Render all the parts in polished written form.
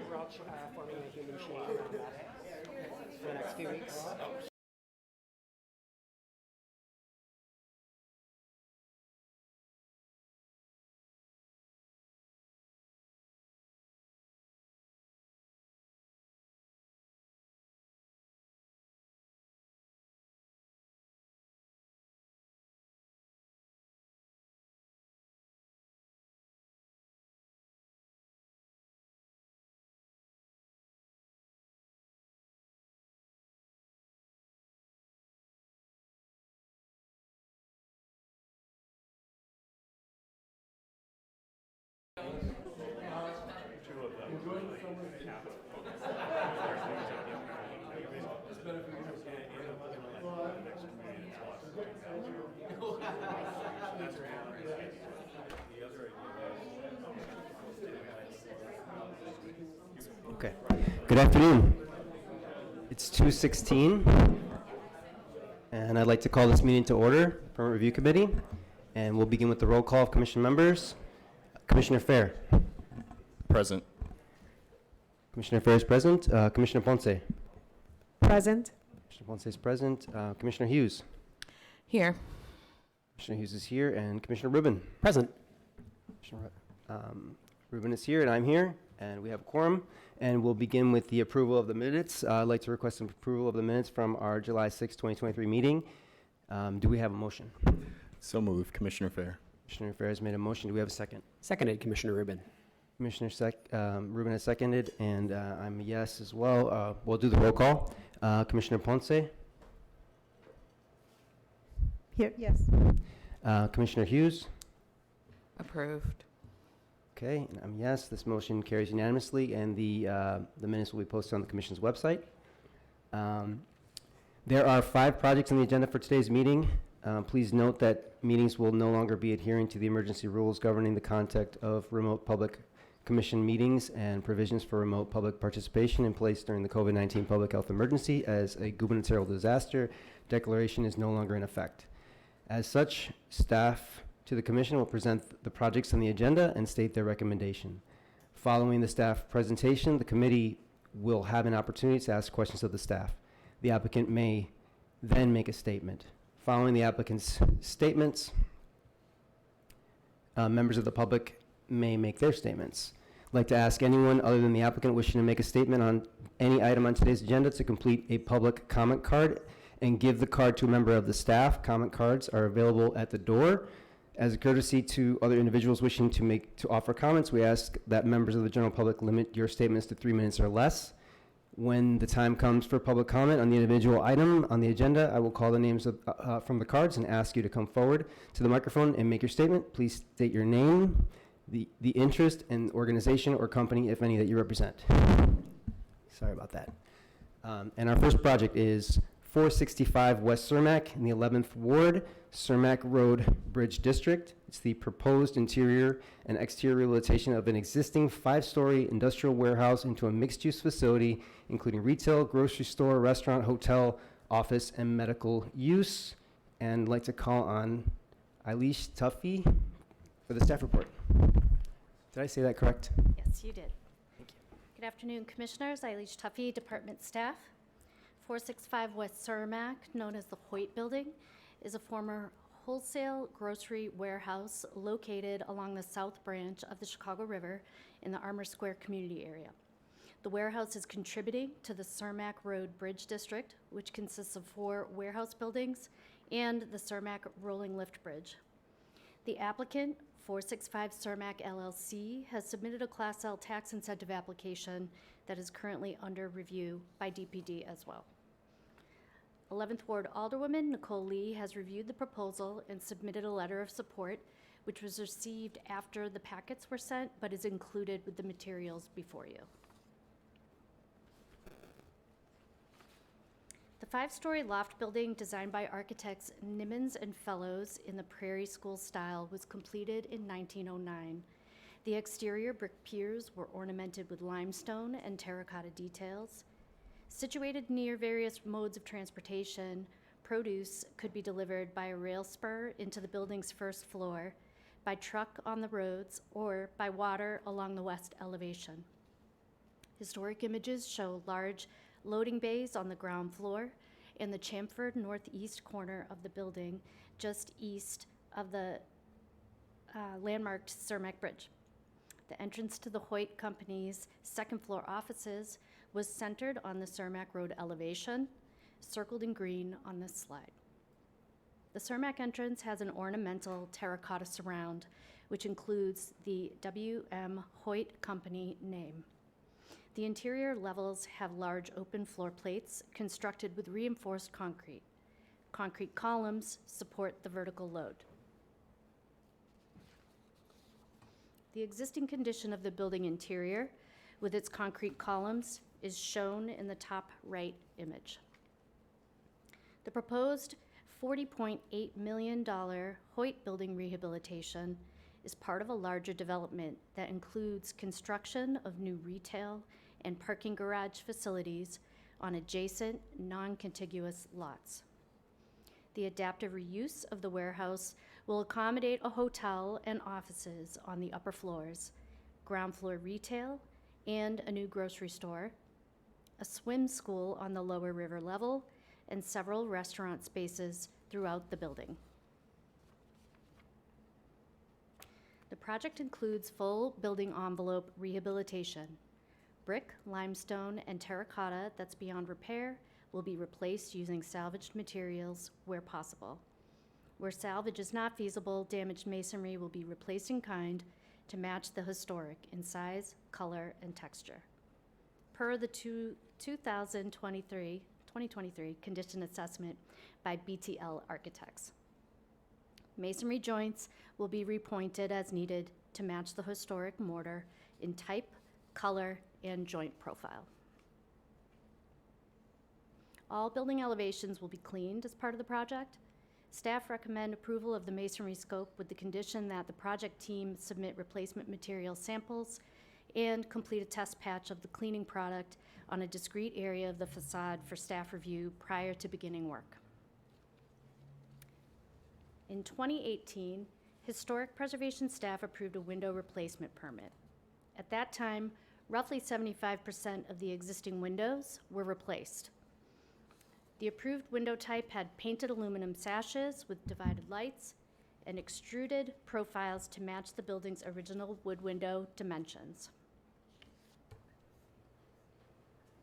Crouch forming a human shape around that for the next few weeks. Okay. Good afternoon. It's 2:16, and I'd like to call this meeting to order, Permit Review Committee, and we'll begin with the roll call of commission members. Commissioner Fair. Present. Commissioner Fair is present. Commissioner Ponce. Present. Commissioner Ponce is present. Commissioner Hughes. Here. Commissioner Hughes is here, and Commissioner Rubin. Present. Commissioner Rubin is here, and I'm here, and we have a quorum. And we'll begin with the approval of the minutes. I'd like to request some approval of the minutes from our July 6, 2023 meeting. Do we have a motion? So moved. Commissioner Fair. Commissioner Fair has made a motion. Do we have a second? Seconded, Commissioner Rubin. Commissioner Rubin has seconded, and I'm a yes as well. We'll do the roll call. Commissioner Ponce. Here, yes. Commissioner Hughes. Approved. Okay, and I'm yes. This motion carries unanimously, and the minutes will be posted on the Commission's website. There are 5 projects on the agenda for today's meeting. Please note that meetings will no longer be adhering to the emergency rules governing the conduct of remote public commission meetings and provisions for remote public participation in place during the COVID-19 public health emergency, as a gubernatorial disaster declaration is no longer in effect. As such, staff to the Commission will present the projects on the agenda and state their recommendation. Following the staff presentation, the committee will have an opportunity to ask questions of the staff. The applicant may then make a statement. Following the applicant's statements, members of the public may make their statements. I'd like to ask anyone other than the applicant wishing to make a statement on any item on today's agenda to complete a public comment card and give the card to a member of the staff. Comment cards are available at the door. As a courtesy to other individuals wishing to offer comments, we ask that members of the general public limit your statements to 3 minutes or less. When the time comes for public comment on the individual item on the agenda, I will call the names from the cards and ask you to come forward to the microphone and make your statement. Please state your name, the interest and organization or company, if any, that you represent. Sorry about that. And our first project is 465 West Cermak in the 11th Ward, Cermak Road Bridge District. It's the proposed interior and exterior rehabilitation of an existing 5-story industrial warehouse into a mixed-use facility, including retail, grocery store, restaurant, hotel, office, and medical use. And I'd like to call on Eilish Tuffy for the staff report. Did I say that correct? Yes, you did. Thank you. Good afternoon, Commissioners. Eilish Tuffy, Department Staff. 465 West Cermak, known as the Hoyt Building, is a former wholesale grocery warehouse located along the south branch of the Chicago River in the Armour Square community area. The warehouse is contributing to the Cermak Road Bridge District, which consists of 4 warehouse buildings and the Cermak Rolling Lift Bridge. The applicant, 465 Cermak LLC, has submitted a Class L tax incentive application that is currently under review by DPD as well. 11th Ward Alderwoman Nicole Lee has reviewed the proposal and submitted a letter of support, which was received after the packets were sent, but is included with the materials before you. The 5-story loft building designed by architects Nimmons and Fellows in the Prairie School style was completed in 1909. The exterior brick piers were ornamented with limestone and terracotta details. Situated near various modes of transportation, produce could be delivered by a rail spur into the building's first floor, by truck on the roads, or by water along the west elevation. Historic images show large loading bays on the ground floor and the chamfered northeast corner of the building, just east of the landmarked Cermak Bridge. The entrance to the Hoyt Company's second floor offices was centered on the Cermak Road elevation, circled in green on this slide. The Cermak entrance has an ornamental terracotta surround, which includes the W.M. Hoyt Company name. The interior levels have large open floor plates constructed with reinforced concrete. Concrete columns support the vertical load. The existing condition of the building interior with its concrete columns is shown in the top right image. The proposed $40.8 million Hoyt building rehabilitation is part of a larger development that includes construction of new retail and parking garage facilities on adjacent, non-contiguous lots. The adaptive reuse of the warehouse will accommodate a hotel and offices on the upper floors, ground floor retail, and a new grocery store, a swim school on the lower river level, and several restaurant spaces throughout the building. The project includes full building envelope rehabilitation. Brick, limestone, and terracotta that's beyond repair will be replaced using salvaged materials where possible. Where salvage is not feasible, damaged masonry will be replaced in kind to match the historic in size, color, and texture. Per the 2023 condition assessment by BTL Architects. Masonry joints will be repointed as needed to match the historic mortar in type, color, and joint profile. All building elevations will be cleaned as part of the project. Staff recommend approval of the masonry scope with the condition that the project team submit replacement material samples and complete a test patch of the cleaning product on a discrete area of the facade for staff review prior to beginning work. In 2018, Historic Preservation staff approved a window replacement permit. At that time, roughly 75% of the existing windows were replaced. The approved window type had painted aluminum sashes with divided lights and extruded profiles to match the building's original wood window dimensions.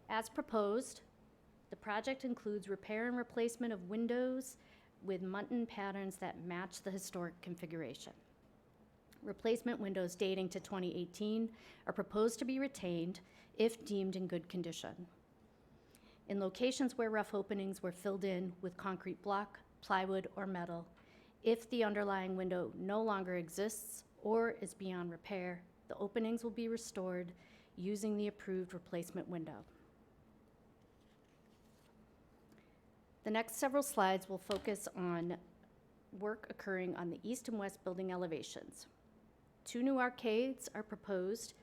As proposed, the project includes repair and replacement of windows with muntin patterns that match the historic configuration. Replacement windows dating to 2018 are proposed to be retained if deemed in good condition. In locations where rough openings were filled in with concrete block, plywood, or metal, if the underlying window no longer exists or is beyond repair, the openings will be restored using the approved replacement window. The next several slides will focus on work occurring on the east and west building elevations. 2 new arcades are proposed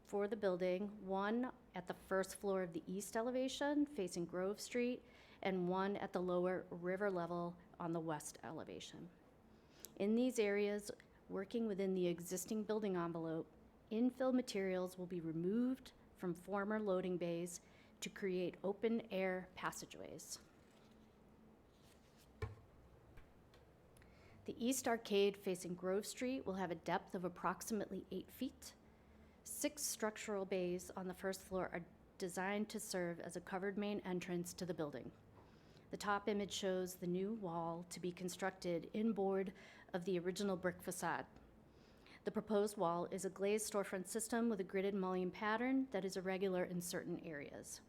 for the building, one at the first floor of the east elevation facing Grove Street, and one at the lower river level on the west elevation. In these areas, working within the existing building envelope, infill materials will be removed from former loading bays to create open air passageways. The east arcade facing Grove Street will have a depth of approximately 8 feet. 6 structural bays on the first floor are designed to serve as a covered main entrance to the building. The top image shows the new wall to be constructed inboard of the original brick facade. The proposed wall is a glazed storefront system with a gridded mullion pattern that is irregular in certain areas.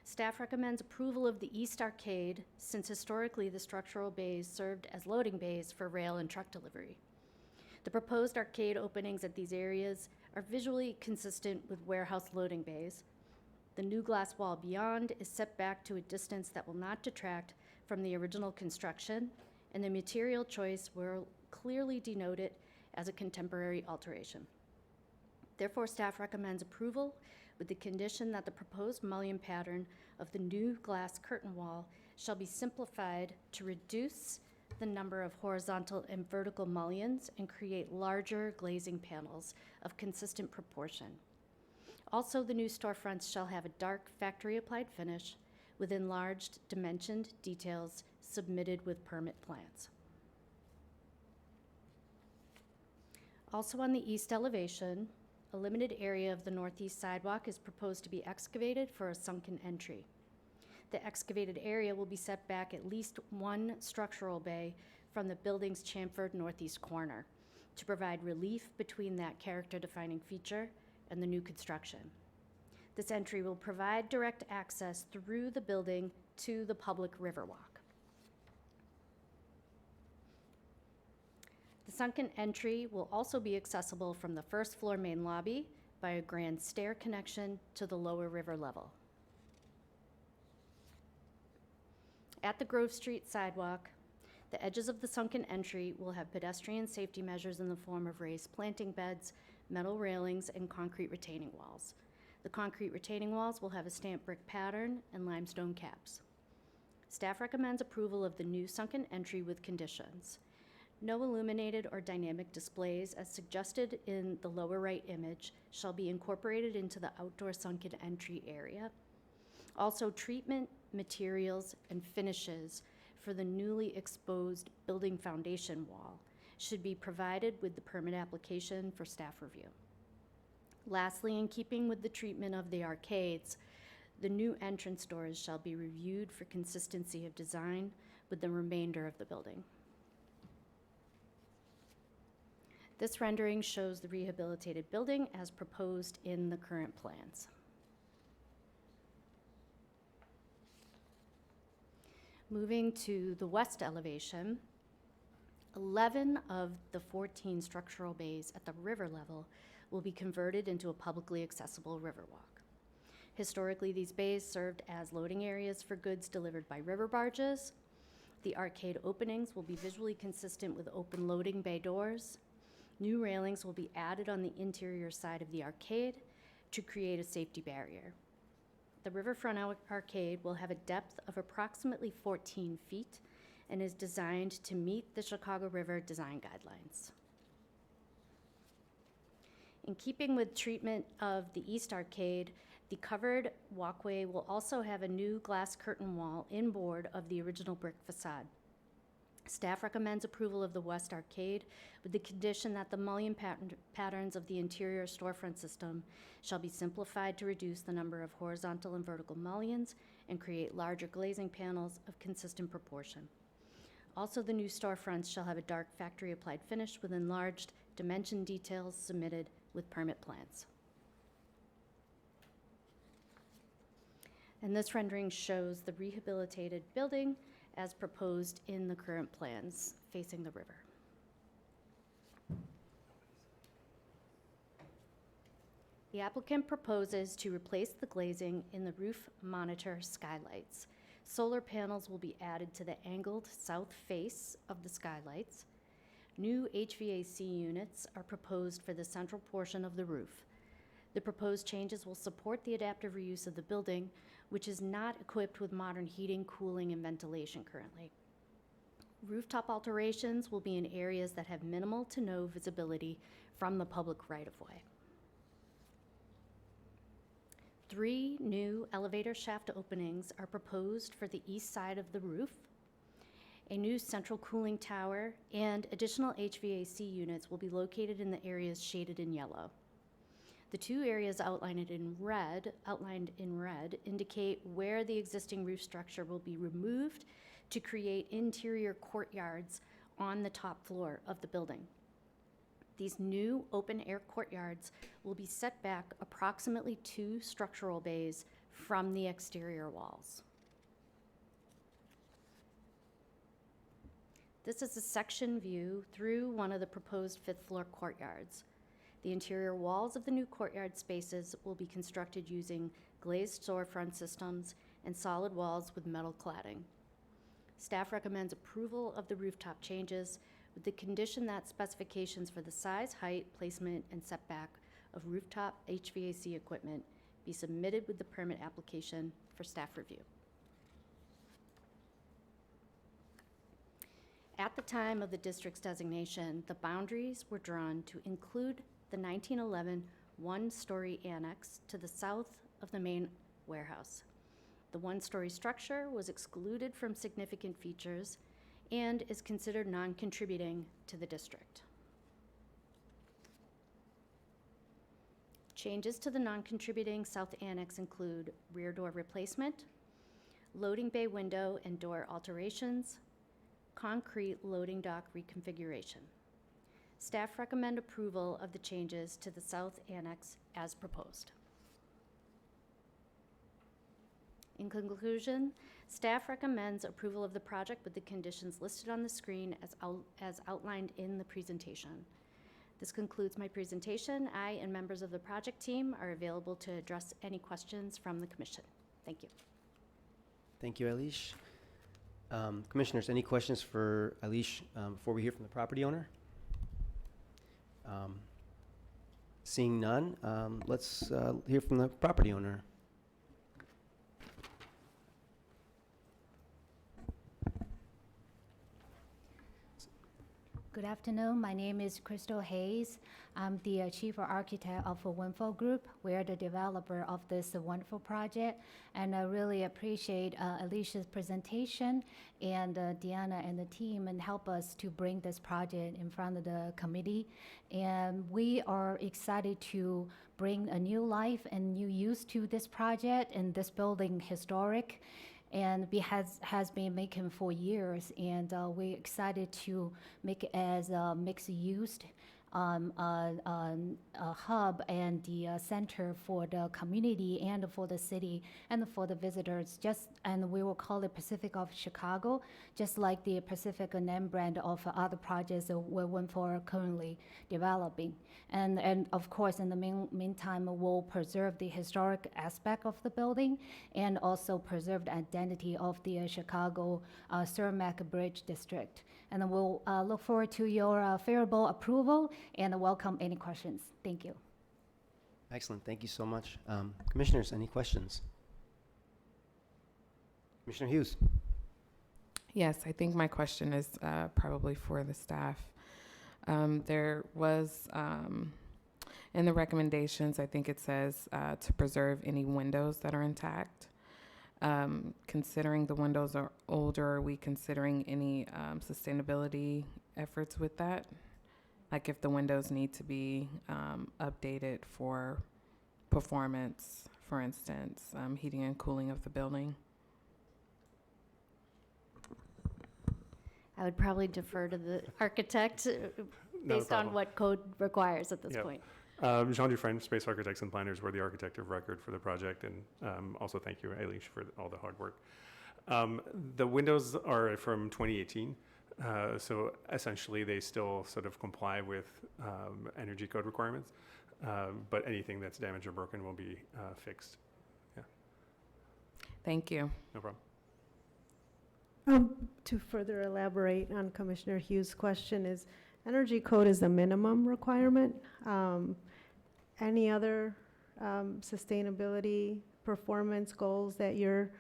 Staff recommends approval of the east arcade since historically the structural bays served as loading bays for rail and truck delivery. The proposed arcade openings at these areas are visually consistent with warehouse loading bays. The new glass wall beyond is set back to a distance that will not detract from the original construction, and the material choice will clearly denote it as a contemporary alteration. Therefore, staff recommends approval with the condition that the proposed mullion pattern of the new glass curtain wall shall be simplified to reduce the number of horizontal and vertical mullions and create larger glazing panels of consistent proportion. Also, the new storefronts shall have a dark factory-applied finish with enlarged dimensioned details submitted with permit plans. Also on the east elevation, a limited area of the northeast sidewalk is proposed to be excavated for a sunken entry. The excavated area will be set back at least one structural bay from the building's chamfered northeast corner to provide relief between that character-defining feature and the new construction. This entry will provide direct access through the building to the public riverwalk. The sunken entry will also be accessible from the first floor main lobby by a grand stair connection to the lower river level. At the Grove Street sidewalk, the edges of the sunken entry will have pedestrian safety measures in the form of raised planting beds, metal railings, and concrete retaining walls. The concrete retaining walls will have a stamped brick pattern and limestone caps. Staff recommends approval of the new sunken entry with conditions. No illuminated or dynamic displays, as suggested in the lower right image, shall be incorporated into the outdoor sunken entry area. Also, treatment, materials, and finishes for the newly exposed building foundation wall should be provided with the permit application for staff review. Lastly, in keeping with the treatment of the arcades, the new entrance doors shall be reviewed for consistency of design with the remainder of the building. This rendering shows the rehabilitated building as proposed in the current plans. Moving to the west elevation, 11 of the 14 structural bays at the river level will be converted into a publicly accessible riverwalk. Historically, these bays served as loading areas for goods delivered by river barges. The arcade openings will be visually consistent with open loading bay doors. New railings will be added on the interior side of the arcade to create a safety barrier. The riverfront arcade will have a depth of approximately 14 feet and is designed to meet the Chicago River design guidelines. In keeping with treatment of the East Arcade, the covered walkway will also have a new glass curtain wall inboard of the original brick facade. Staff recommends approval of the West Arcade with the condition that the mullion patterns of the interior storefront system shall be simplified to reduce the number of horizontal and vertical mullions and create larger glazing panels of consistent proportion. Also, the new storefronts shall have a dark factory-applied finish with enlarged dimension details submitted with permit plans. And this rendering shows the rehabilitated building as proposed in the current plans facing the river. The applicant proposes to replace the glazing in the roof monitor skylights. Solar panels will be added to the angled south face of the skylights. New HVAC units are proposed for the central portion of the roof. The proposed changes will support the adaptive reuse of the building, which is not equipped with modern heating, cooling, and ventilation currently. Rooftop alterations will be in areas that have minimal to no visibility from the public right-of-way. 3 new elevator shaft openings are proposed for the east side of the roof. A new central cooling tower and additional HVAC units will be located in the areas shaded in yellow. The 2 areas outlined in red indicate where the existing roof structure will be removed to create interior courtyards on the top floor of the building. These new open-air courtyards will be set back approximately 2 structural bays from the exterior walls. This is a section view through one of the proposed 5th floor courtyards. The interior walls of the new courtyard spaces will be constructed using glazed storefront systems and solid walls with metal cladding. Staff recommends approval of the rooftop changes with the condition that specifications for the size, height, placement, and setback of rooftop HVAC equipment be submitted with the permit application for staff review. At the time of the district's designation, the boundaries were drawn to include the 1911 one-story annex to the south of the main warehouse. The one-story structure was excluded from significant features and is considered non-contributing to the district. Changes to the non-contributing south annex include rear door replacement, loading bay window and door alterations, concrete loading dock reconfiguration. Staff recommend approval of the changes to the south annex as proposed. In conclusion, staff recommends approval of the project with the conditions listed on the screen as outlined in the presentation. This concludes my presentation. I and members of the project team are available to address any questions from the commission. Thank you. Thank you, Eilish. Commissioners, any questions for Eilish before we hear from the property owner? Seeing none, let's hear from the property owner. Good afternoon. My name is Crystal Hayes. I'm the chief architect of Winfo Group. We're the developer of this wonderful project, and I really appreciate Alicia's presentation and Deanna and the team and help us to bring this project in front of the committee. And we are excited to bring a new life and new use to this project and this building historic. And has been making for years, and we're excited to make it as a mixed-use a hub and the center for the community and for the city and for the visitors. And we will call it Pacific of Chicago, just like the Pacific name brand of other projects that we're Winfo currently developing. And of course, in the meantime, we'll preserve the historic aspect of the building and also preserve the identity of the Chicago Cermak Bridge District. And we'll look forward to your favorable approval and welcome any questions. Thank you. Excellent. Thank you so much. Commissioners, any questions? Commissioner Hughes. Yes, I think my question is probably for the staff. There was, in the recommendations, I think it says to preserve any windows that are intact. Considering the windows are older, are we considering any sustainability efforts with that? Like if the windows need to be updated for performance, for instance, heating and cooling of the building? I would probably defer to the architect based on what code requires at this Yep. point. Jean Dufresne, Space Architects and Planners, were the architect of record for the project, and also thank you, Eilish, for all the hard work. The windows are from 2018, so essentially they still sort of comply with energy code requirements, but anything that's damaged or broken will be fixed. Yeah, Thank you. no problem. To further elaborate on Commissioner Hughes' question, is energy code is a minimum requirement. Any other sustainability performance goals that you're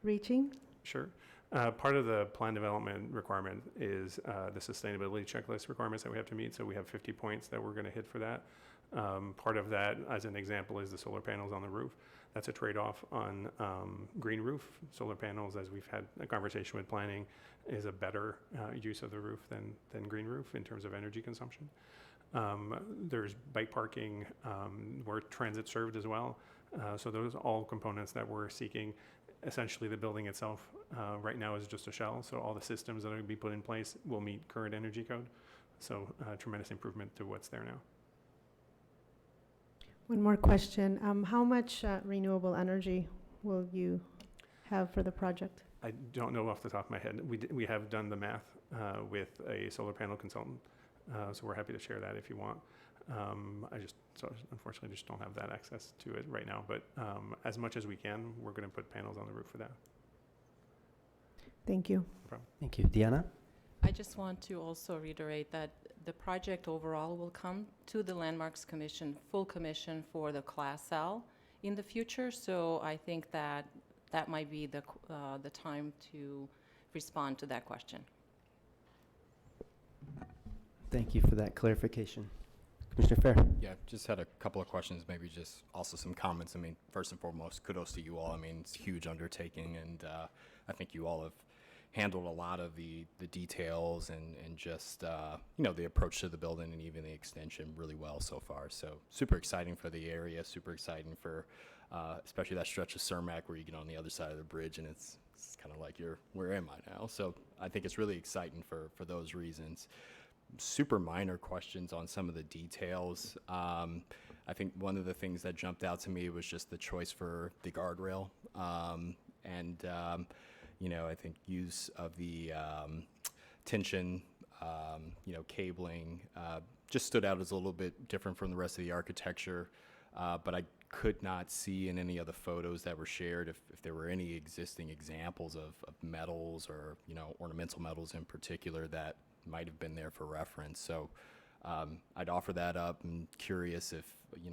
reaching? Sure. Part of the plan development requirement is the sustainability checklist requirements that we have to meet. So we have 50 points that we're going to hit for that. Part of that, as an example, is the solar panels on the roof. That's a trade-off on green roof. Solar panels, as we've had a conversation with planning, is a better use of the roof than green roof in terms of energy consumption. There's bike parking. We're transit served as well. So those are all components that we're seeking. Essentially, the building itself right now is just a shell. So all the systems that are going to be put in place will meet current energy code. So tremendous improvement to what's there now. One more question. How much renewable energy will you have for the project? I don't know off the top of my head. We have done the math with a solar panel consultant, so we're happy to share that if you want. Unfortunately just don't have that access to it right now, but as much as we can, we're going to put panels on the roof for that. Thank you. No problem. Thank you. Deanna? I just want to also reiterate that the project overall will come to the Landmarks Commission, full commission for the Class L in the future. So I think that might be the time to respond to that question. Thank you for that clarification. Commissioner Fair? Yeah, just had a couple of questions, maybe just also some comments. I mean, first and foremost, kudos to you all. I mean, it's a huge undertaking, and I think you all have handled a lot of the details and just, the approach to the building and even the extension really well so far. So super exciting for the area, super exciting for especially that stretch of Cermak where you get on the other side of the bridge and it's kind of like where am I now? So I think it's really exciting for those reasons. Super minor questions on some of the details. I think one of the things that jumped out to me was just the choice for the guardrail. I think use of the tension, cabling just stood out as a little bit different from the rest of the architecture. But I could not see in any of the photos that were shared if there were any existing examples of metals or, ornamental metals in particular that might have been there for reference. So I'd offer that up. I'm curious if,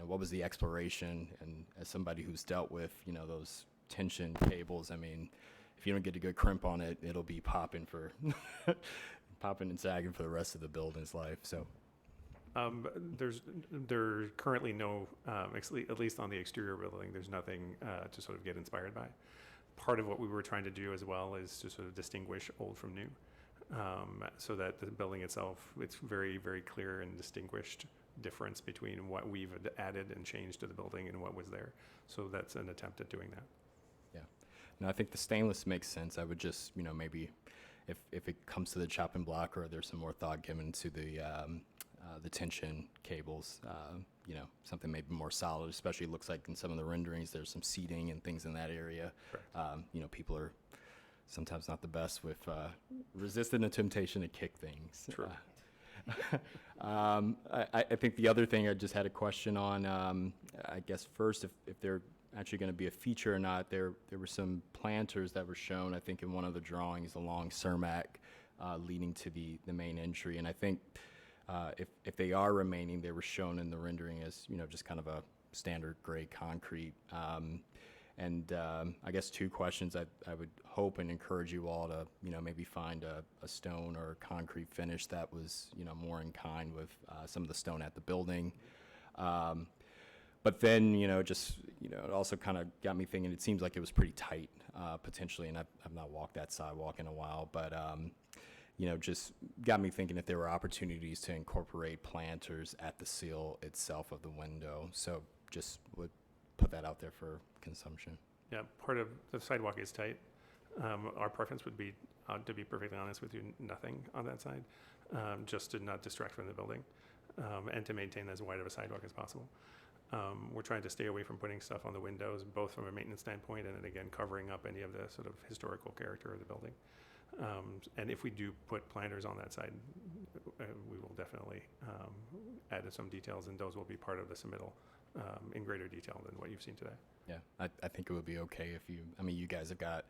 what was the exploration? And as somebody who's dealt with, those tension cables, I mean, if you don't get a good crimp on it, it'll be popping and sagging for the rest of the building's life. So. There's currently no, at least on the exterior building, there's nothing to sort of get inspired by. Part of what we were trying to do as well is to sort of distinguish old from new, so that the building itself, it's very, very clear and distinguished difference between what we've added and changed to the building and what was there. So that's an attempt at doing that. Yeah. No, I think the stainless makes sense. I would just, maybe if it comes to the chopping block or there's some more thought given to the tension cables, something maybe more solid, especially it looks like in some of the renderings there's some seating and things in that area. People are sometimes not the best with resisting the temptation to kick things. True. I think the other thing I just had a question on, I guess first, if they're actually going to be a feature or not, there were some planters that were shown, I think, in one of the drawings along Cermak leading to the main entry. And I think if they are remaining, they were shown in the rendering as, just kind of a standard gray concrete. I guess two questions. I would hope and encourage you all to, maybe find a stone or concrete finish that was, more in kind with some of the stone at the building. But then, it also kind of got me thinking, it seems like it was pretty tight, potentially, and I've not walked that sidewalk in a while, but, just got me thinking if there were opportunities to incorporate planters at the seal itself of the window. So just would put that out there for consumption. Yeah, part of the sidewalk is tight. Our preference would be, to be perfectly honest with you, nothing on that side, just to not distract from the building, and to maintain as wide of a sidewalk as possible. We're trying to stay away from putting stuff on the windows, both from a maintenance standpoint and then again covering up any of the sort of historical character of the building. And if we do put planters on that side, we will definitely add some details, and those will be part of the submittal in greater detail than what you've seen today. Yeah, I think it would be okay if you guys have got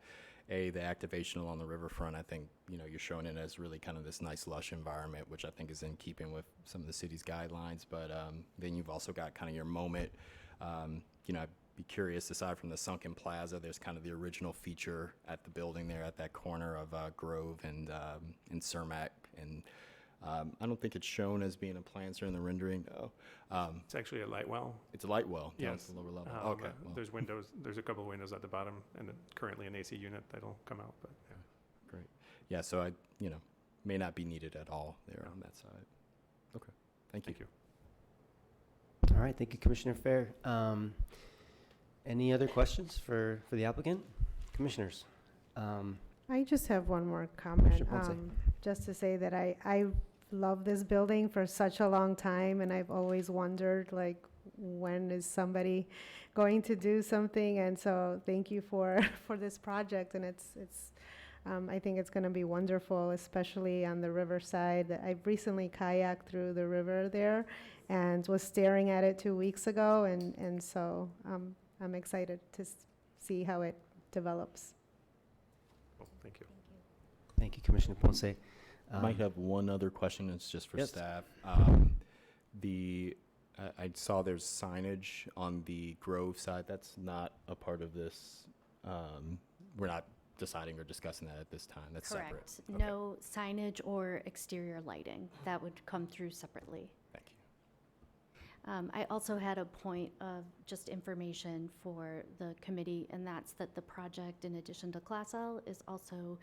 the activation along the riverfront. I think, you're showing it as really kind of this nice lush environment, which I think is in keeping with some of the city's guidelines. But then you've also got kind of your moment. I'd be curious, aside from the sunken plaza, there's kind of the original feature at the building there at that corner of Grove and Cermak. And I don't think it's shown as being a planter in the rendering. No. It's actually a light well. It's a light well. Yes. No, it's a lower level. Okay. Well, There's windows. There's a couple of windows at the bottom, and currently an AC unit that'll come out. But yeah. great. Yeah, so I, may not be needed at all there on that side. Okay. Thank you. Thank you. All right, thank you, Commissioner Fair. Any other questions for the applicant? Commissioners? I just have one more comment, Commissioner Ponce. just to say that I love this building for such a long time, and I've always wondered, like, when is somebody going to do something? And so thank you for this project, and it's I think it's going to be wonderful, especially on the riverside. I've recently kayaked through the river there and was staring at it 2 weeks ago, and so I'm excited to see how it develops. Well, thank you. Thank you, Commissioner Ponce. I might have one other question. It's just for Yes. staff. I saw there's signage on the Grove side. That's not a part of this. We're not deciding or discussing that at this time. That's separate. Correct. Okay. No signage or exterior lighting. That would come through separately. Thank you. I also had a point of just information for the committee, and that's that the project, in addition to Class L, is also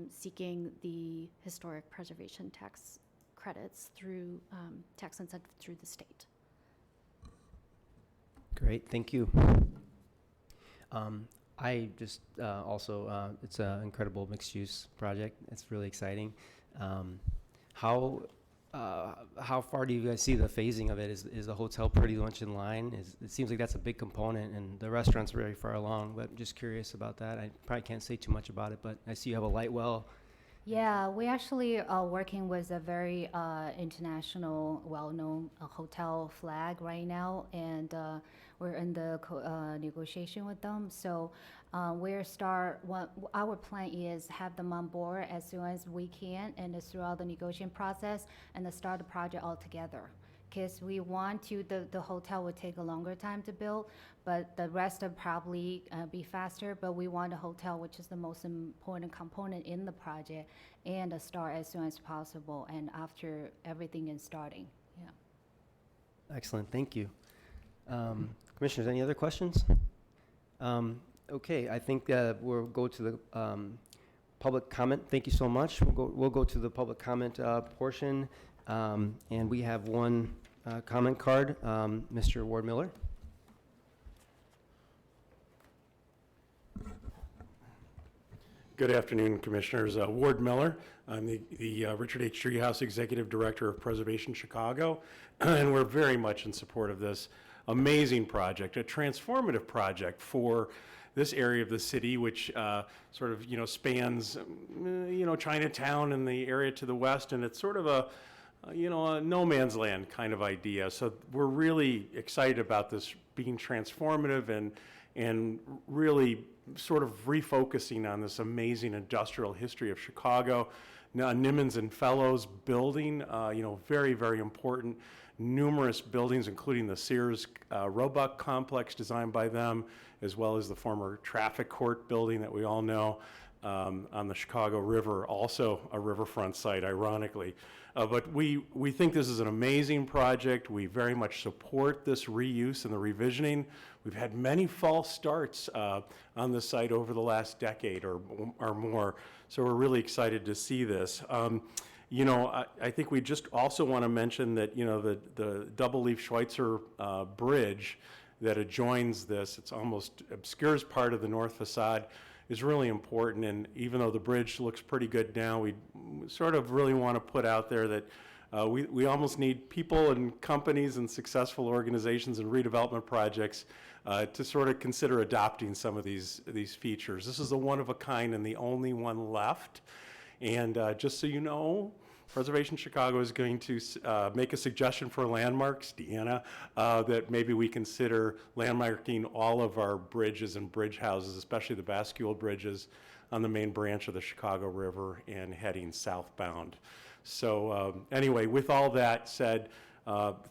seeking the historic preservation tax credits through tax incentive through the state. Great, thank you. I just it's an incredible mixed-use project. It's really exciting. How far do you guys see the phasing of it? Is the hotel pretty much in line? It seems like that's a big component, and the restaurant's very far along, but I'm just curious about that. I probably can't say too much about it, but I see you have a light well. Yeah, we actually are working with a very international, well-known hotel flag right now, and we're in the negotiation with them. So our plan is have them on board as soon as we can, and throughout the negotiation process, and then start the project all together. Because we want to, the hotel would take a longer time to build, but the rest will probably be faster. But we want a hotel, which is the most important component in the project, and start as soon as possible, and after everything is starting. Yeah. Excellent, thank you. Commissioners, any other questions? Okay, I think we'll go to the public comment. Thank you so much. We'll go to the public comment portion, and we have one comment card, Mr. Ward Miller. Good afternoon, Commissioners. Ward Miller. I'm the Richard H. Treehouse Executive Director of Preservation Chicago, and we're very much in support of this amazing project, a transformative project for this area of the city, which sort of, spans, Chinatown and the area to the west, and it's sort of a no man's land kind of idea. So we're really excited about this being transformative and really sort of refocusing on this amazing industrial history of Chicago. Now, Nimmons and Fellows building, very, very important. Numerous buildings, including the Sears Roebuck complex designed by them, as well as the former traffic court building that we all know on the Chicago River, also a riverfront site, ironically. But we think this is an amazing project. We very much support this reuse and the revisioning. We've had many false starts on the site over the last decade or more, so we're really excited to see this. I think we just also want to mention that, the double-leaf Schweitzer bridge that adjoins this, it's almost obscures part of the north facade, is really important. And even though the bridge looks pretty good now, we sort of really want to put out there that we almost need people and companies and successful organizations and redevelopment projects to sort of consider adopting some of these features. This is the one of a kind and the only one left. And just so you know, Preservation Chicago is going to make a suggestion for landmarks, Deanna, that maybe we consider landmarking all of our bridges and bridge houses, especially the bascule bridges on the main branch of the Chicago River and heading southbound. So anyway, with all that said,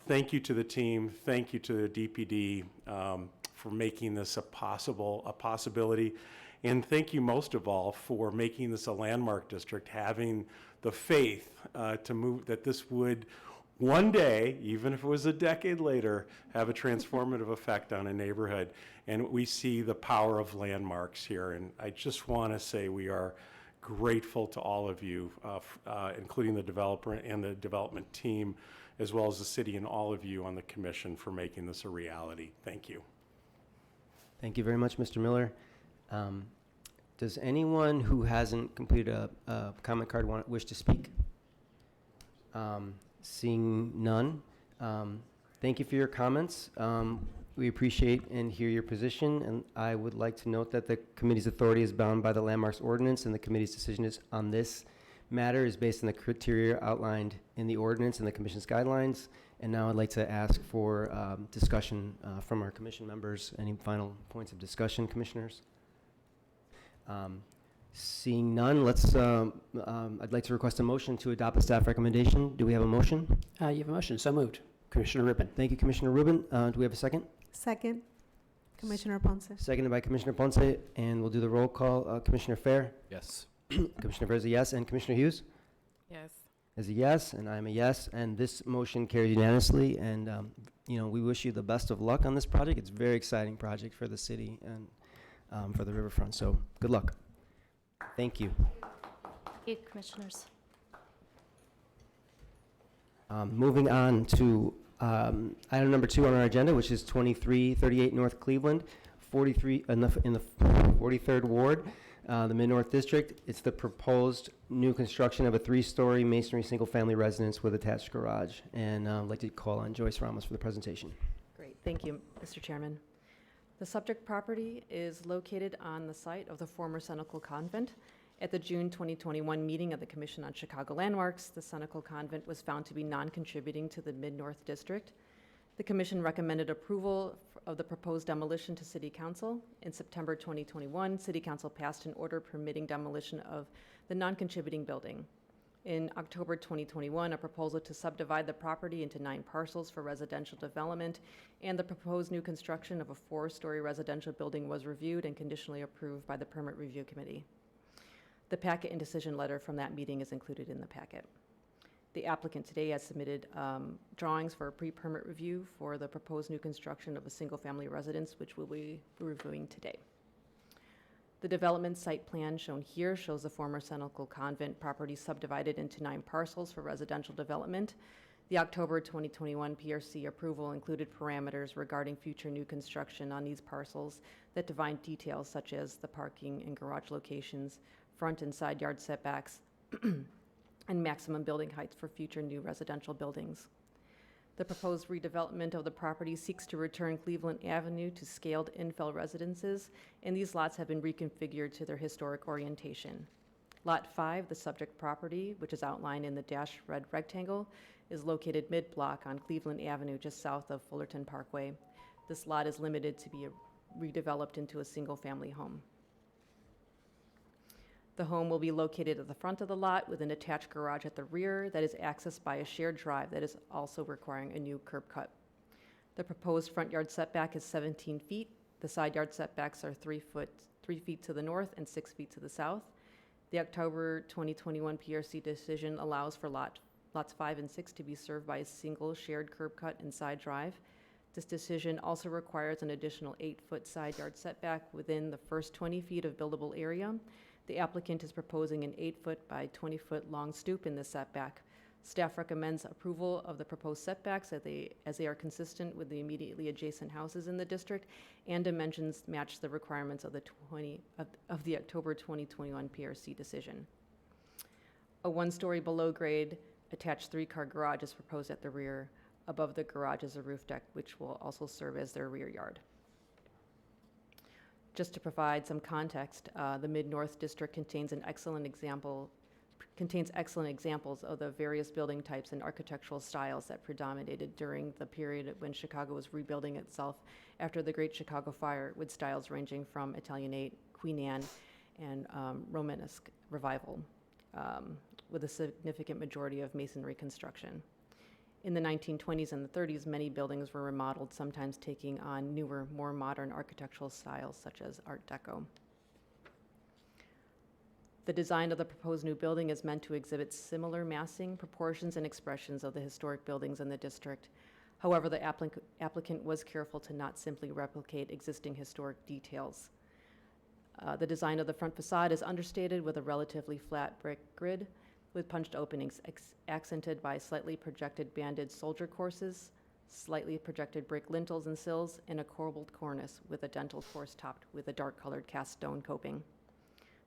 thank you to the team, thank you to the DPD for making this a possibility. And thank you most of all for making this a landmark district, having the faith to move, that this would one day, even if it was a decade later, have a transformative effect on a neighborhood. And we see the power of landmarks here. And I just want to say we are grateful to all of you, including the developer and the development team, as well as the city and all of you on the commission for making this a reality. Thank you. Thank you very much, Mr. Miller. Does anyone who hasn't completed a comment card wish to speak? Seeing none, thank you for your comments. We appreciate and hear your position, and I would like to note that the committee's authority is bound by the Landmarks Ordinance, and the committee's decision on this matter is based on the criteria outlined in the ordinance and the commission's guidelines. And now I'd like to ask for discussion from our commission members. Any final points of discussion, commissioners? Seeing none, I'd like to request a motion to adopt the staff recommendation. Do we have a motion? You have a motion, so moved. Commissioner Rubin. Thank you, Commissioner Rubin. Do we have a second? Second. Commissioner Ponce. Seconded by Commissioner Ponce, and we'll do the roll call. Commissioner Fair? Yes. Commissioner Fair is a yes, and Commissioner Hughes Yes. is a yes, and I'm a yes, and this motion carries unanimously, and, we wish you the best of luck on this project. It's a very exciting project for the city and for the riverfront, so good luck. Thank you. Thank you, Commissioners. Moving on to item number 2 on our agenda, which is 2338 North Cleveland, 43 in the 43rd Ward, the Mid-North District. It's the proposed new construction of a 3-story masonry single-family residence with attached garage. And I'd like to call on Joyce Ramos for the presentation. Great, thank you, Mr. Chairman. The subject property is located on the site of the former Senecal Convent. At the June 2021 meeting of the Commission on Chicago Landmarks, the Senecal Convent was found to be non-contributing to the Mid-North District. The Commission recommended approval of the proposed demolition to City Council. In September 2021, City Council passed an order permitting demolition of the non-contributing building. In October 2021, a proposal to subdivide the property into 9 parcels for residential development and the proposed new construction of a 4-story residential building was reviewed and conditionally approved by the Permit Review Committee. The packet and decision letter from that meeting is included in the packet. The applicant today has submitted drawings for a pre-permit review for the proposed new construction of a single-family residence, which we'll be reviewing today. The development site plan shown here shows the former Senecal Convent property subdivided into 9 parcels for residential development. The October 2021 PRC approval included parameters regarding future new construction on these parcels that define details such as the parking and garage locations, front and side yard setbacks, and maximum building heights for future new residential buildings. The proposed redevelopment of the property seeks to return Cleveland Avenue to scaled infill residences, and these lots have been reconfigured to their historic orientation. Lot 5, the subject property, which is outlined in the dashed red rectangle, is located mid-block on Cleveland Avenue just south of Fullerton Parkway. This lot is limited to be redeveloped into a single-family home. The home will be located at the front of the lot with an attached garage at the rear that is accessed by a shared drive that is also requiring a new curb cut. The proposed front yard setback is 17 feet. The side yard setbacks are 3 feet to the north and 6 feet to the south. The October 2021 PRC decision allows for lots 5 and 6 to be served by a single shared curb cut and side drive. This decision also requires an additional 8-foot side yard setback within the first 20 feet of buildable area. The applicant is proposing an 8-foot by 20-foot long stoop in the setback. Staff recommends approval of the proposed setbacks as they are consistent with the immediately adjacent houses in the district and dimensions match the requirements of the October 2021 PRC decision. A 1-story below grade attached 3-car garage is proposed at the rear. Above the garage is a roof deck, which will also serve as their rear yard. Just to provide some context, the Mid-North District contains excellent examples of the various building types and architectural styles that predominated during the period when Chicago was rebuilding itself after the Great Chicago Fire, with styles ranging from Italianate, Queen Anne, and Romanesque revival, with a significant majority of masonry construction. In the 1920s and the 30s, many buildings were remodeled, sometimes taking on newer, more modern architectural styles such as Art Deco. The design of the proposed new building is meant to exhibit similar massing, proportions, and expressions of the historic buildings in the district. However, the applicant was careful to not simply replicate existing historic details. The design of the front facade is understated with a relatively flat brick grid with punched openings accented by slightly projected banded soldier courses, slightly projected brick lintels and sills, and a corbelled cornice with a dentil course topped with a dark-colored cast stone coping.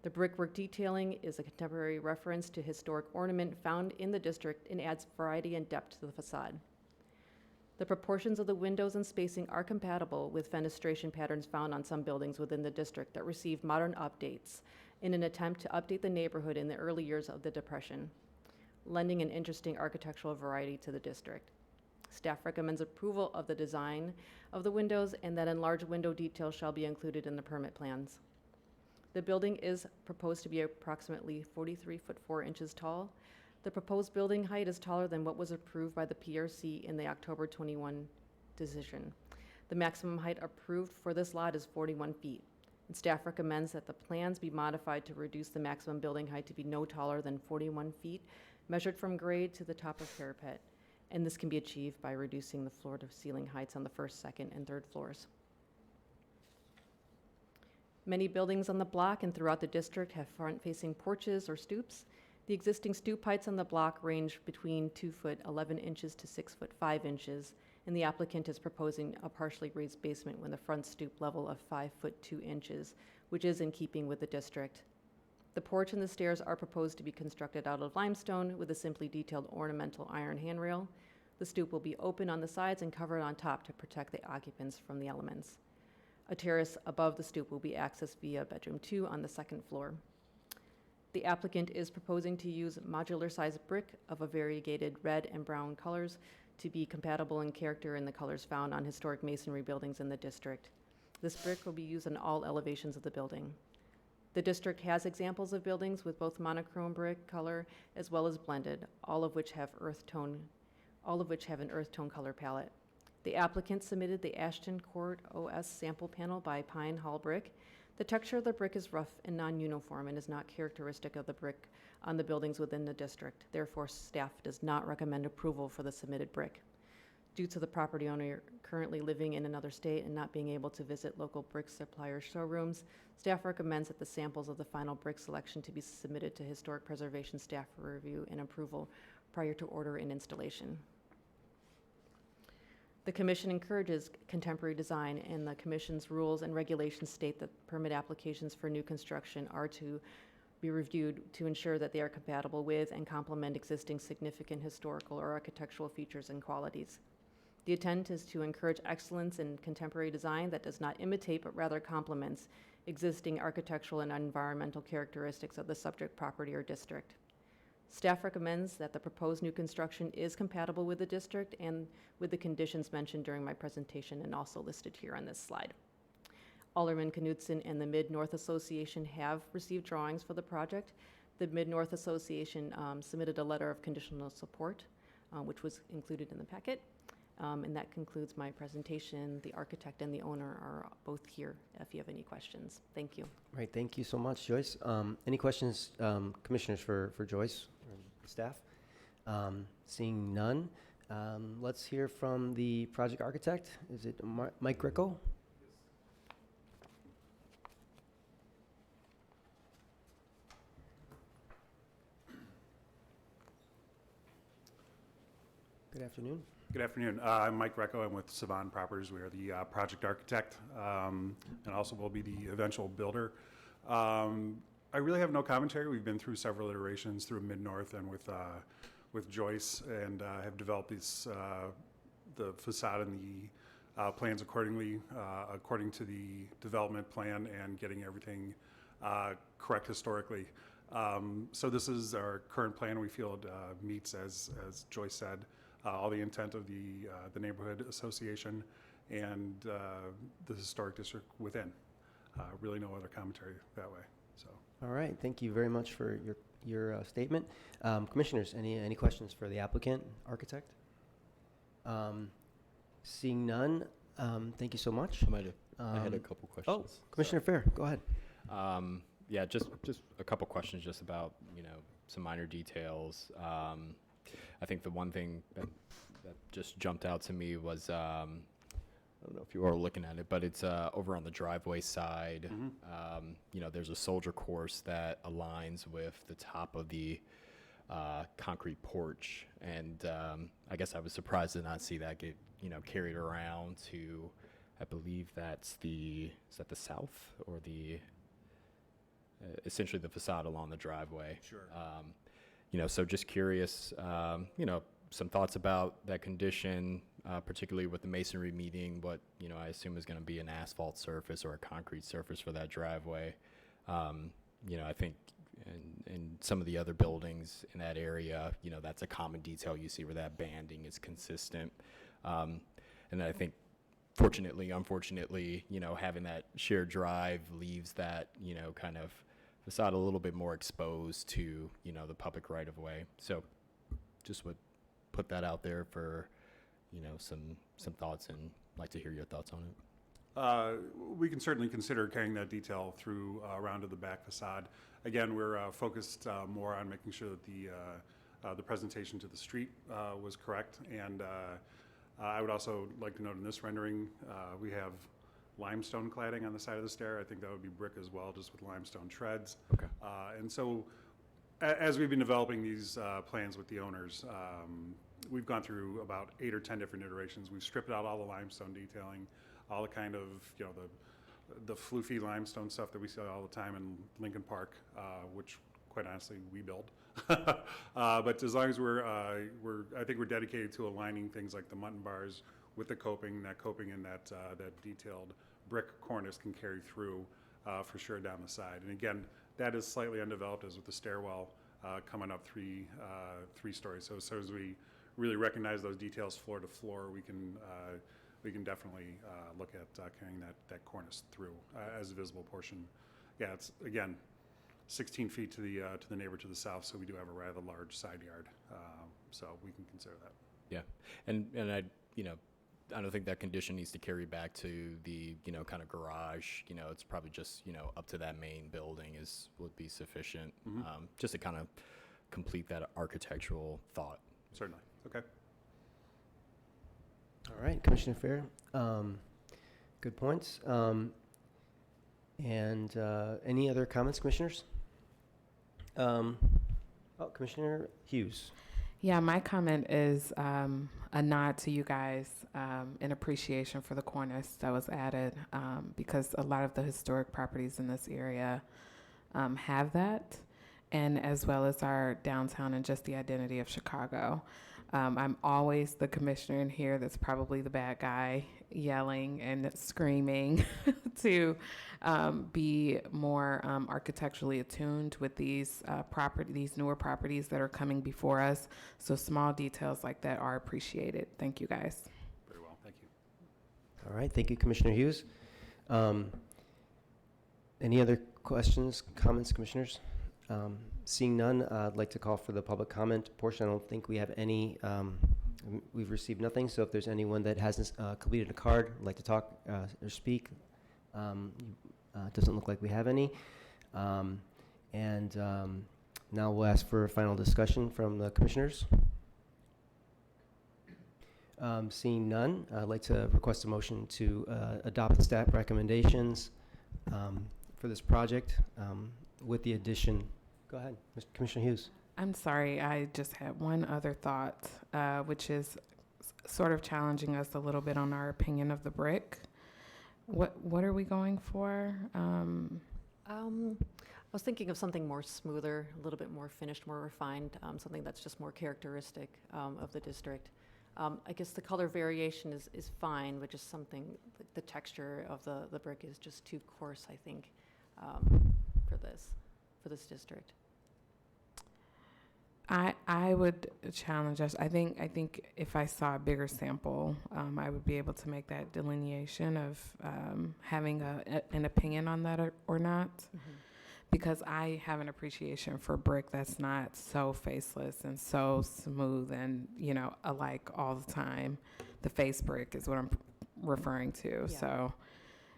The brickwork detailing is a contemporary reference to historic ornament found in the district and adds variety and depth to the facade. The proportions of the windows and spacing are compatible with fenestration patterns found on some buildings within the district that received modern updates in an attempt to update the neighborhood in the early years of the Depression, lending an interesting architectural variety to the district. Staff recommends approval of the design of the windows and that enlarged window details shall be included in the permit plans. The building is proposed to be approximately 43 foot 4 inches tall. The proposed building height is taller than what was approved by the PRC in the October 21 decision. The maximum height approved for this lot is 41 feet. And staff recommends that the plans be modified to reduce the maximum building height to be no taller than 41 feet, measured from grade to the top of parapet. And this can be achieved by reducing the floor to ceiling heights on the first, second, and third floors. Many buildings on the block and throughout the district have front-facing porches or stoops. The existing stoop heights on the block range between 2 foot 11 inches to 6 foot 5 inches, and the applicant is proposing a partially raised basement with a front stoop level of 5 foot 2 inches, which is in keeping with the district. The porch and the stairs are proposed to be constructed out of limestone with a simply detailed ornamental iron handrail. The stoop will be open on the sides and covered on top to protect the occupants from the elements. A terrace above the stoop will be accessed via bedroom 2 on the second floor. The applicant is proposing to use modular-sized brick of a variegated red and brown colors to be compatible in character in the colors found on historic masonry buildings in the district. This brick will be used on all elevations of the building. The district has examples of buildings with both monochrome brick color as well as blended, all of which have an earth tone color palette. The applicant submitted the Ashton Court OS sample panel by Pine Hall Brick. The texture of the brick is rough and non-uniform and is not characteristic of the brick on the buildings within the district. Therefore, staff does not recommend approval for the submitted brick. Due to the property owner currently living in another state and not being able to visit local brick supplier showrooms, staff recommends that the samples of the final brick selection to be submitted to Historic Preservation staff for review and approval prior to order and installation. The commission encourages contemporary design, and the commission's rules and regulations state that permit applications for new construction are to be reviewed to ensure that they are compatible with and complement existing significant historical or architectural features and qualities. The intent is to encourage excellence in contemporary design that does not imitate but rather complements existing architectural and environmental characteristics of the subject property or district. Staff recommends that the proposed new construction is compatible with the district and with the conditions mentioned during my presentation and also listed here on this slide. Alderman Knudsen and the Mid-North Association have received drawings for the project. The Mid-North Association submitted a letter of conditional support, which was included in the packet. And that concludes my presentation. The architect and the owner are both here if you have any questions. Thank you. Right, thank you so much, Joyce. Any questions, commissioners, for Joyce or staff? Seeing none, let's hear from the project architect. Is it Mike Greco? Good afternoon. Good afternoon. I'm Mike Greco. I'm with Savan Properties. We are the project architect and also will be the eventual builder. I really have no commentary. We've been through several iterations through Mid-North and with Joyce, and have developed this, the facade and the plans accordingly, according to the development plan and getting everything correct historically. So this is our current plan. We feel it meets, as Joyce said, all the intent of the neighborhood association and the historic district within. Really no other commentary that way. So. All right, thank you very much for your statement. Commissioners, any questions for the applicant, architect? Seeing none, thank you so much. I had a couple questions. Oh, Commissioner Fair, go ahead. Yeah, just a couple questions just about, some minor details. I think the one thing that just jumped out to me was, I don't know if you are looking at it, but it's over on the driveway side. Mm-hmm. There's a soldier course that aligns with the top of the concrete porch. And I guess I was surprised to not see that get, carried around to, I believe is that the south or the, essentially the facade along the driveway. Sure. So just curious, some thoughts about that condition, particularly with the masonry meeting, what, I assume is going to be an asphalt surface or a concrete surface for that driveway. I think in some of the other buildings in that area, that's a common detail you see where that banding is consistent. And I think fortunately, unfortunately, having that shared drive leaves that, kind of facade a little bit more exposed to, the public right of way. So just would put that out there for, some thoughts and like to hear your thoughts on it. We can certainly consider carrying that detail through around to the back facade. Again, we're focused more on making sure that the presentation to the street was correct. And I would also like to note in this rendering, we have limestone cladding on the side of the stair. I think that would be brick as well, just with limestone treads. Okay. And so as we've been developing these plans with the owners, we've gone through about 8 or 10 different iterations. We've stripped out all the limestone detailing, all the kind of, you know, the floofy limestone stuff that we see all the time in Lincoln Park, which quite honestly we build. But as long as I think we're dedicated to aligning things like the mutton bars with the coping, that detailed brick cornice can carry through for sure down the side. And again, that is slightly undeveloped as with the stairwell coming up three stories. So as we really recognize those details floor to floor, we can definitely look at carrying that cornice through as a visible portion. Yeah, it's again 16 feet to the neighbor to the south, so we do have a rather large side yard, so we can consider that. Yeah, and I don't think that condition needs to carry back to the kind of garage. It's probably just up to that main building would be sufficient, just to kind of complete that architectural thought. Certainly. Okay. All right, Commissioner Fair. Good points. And any other comments, commissioners? Commissioner Hughes. Yeah, my comment is a nod to you guys in appreciation for the cornice that was added because a lot of the historic properties in this area have that, and as well as our downtown and just the identity of Chicago. I'm always the commissioner in here that's probably the bad guy yelling and screaming to be more architecturally attuned with these newer properties that are coming before us. So small details like that are appreciated. Thank you, guys. Very well, thank you. All right, thank you, Commissioner Hughes. Any other questions, comments, commissioners? Seeing none, I'd like to call for the public comment portion. I don't think we have any. We've received nothing, so if there's anyone that hasn't completed a card, would like to talk or speak, doesn't look like we have any. Now we'll ask for a final discussion from the commissioners. Seeing none, I'd like to request a motion to adopt the staff recommendations for this project with the addition. Go ahead, Mr. Commissioner Hughes. I'm sorry, I just had one other thought, which is sort of challenging us a little bit on our opinion of the brick. What are we going for? I was thinking of something more smoother, a little bit more finished, more refined, something that's just more characteristic of the district. I guess the color variation is fine, but just something, the texture of the brick is just too coarse, I think, for this district. I would challenge us. I think if I saw a bigger sample, I would be able to make that delineation of having an opinion on that or not. Mm-hmm. Because I have an appreciation for brick that's not so faceless and so smooth and alike all the time. The face brick is what I'm referring to. Yeah. So,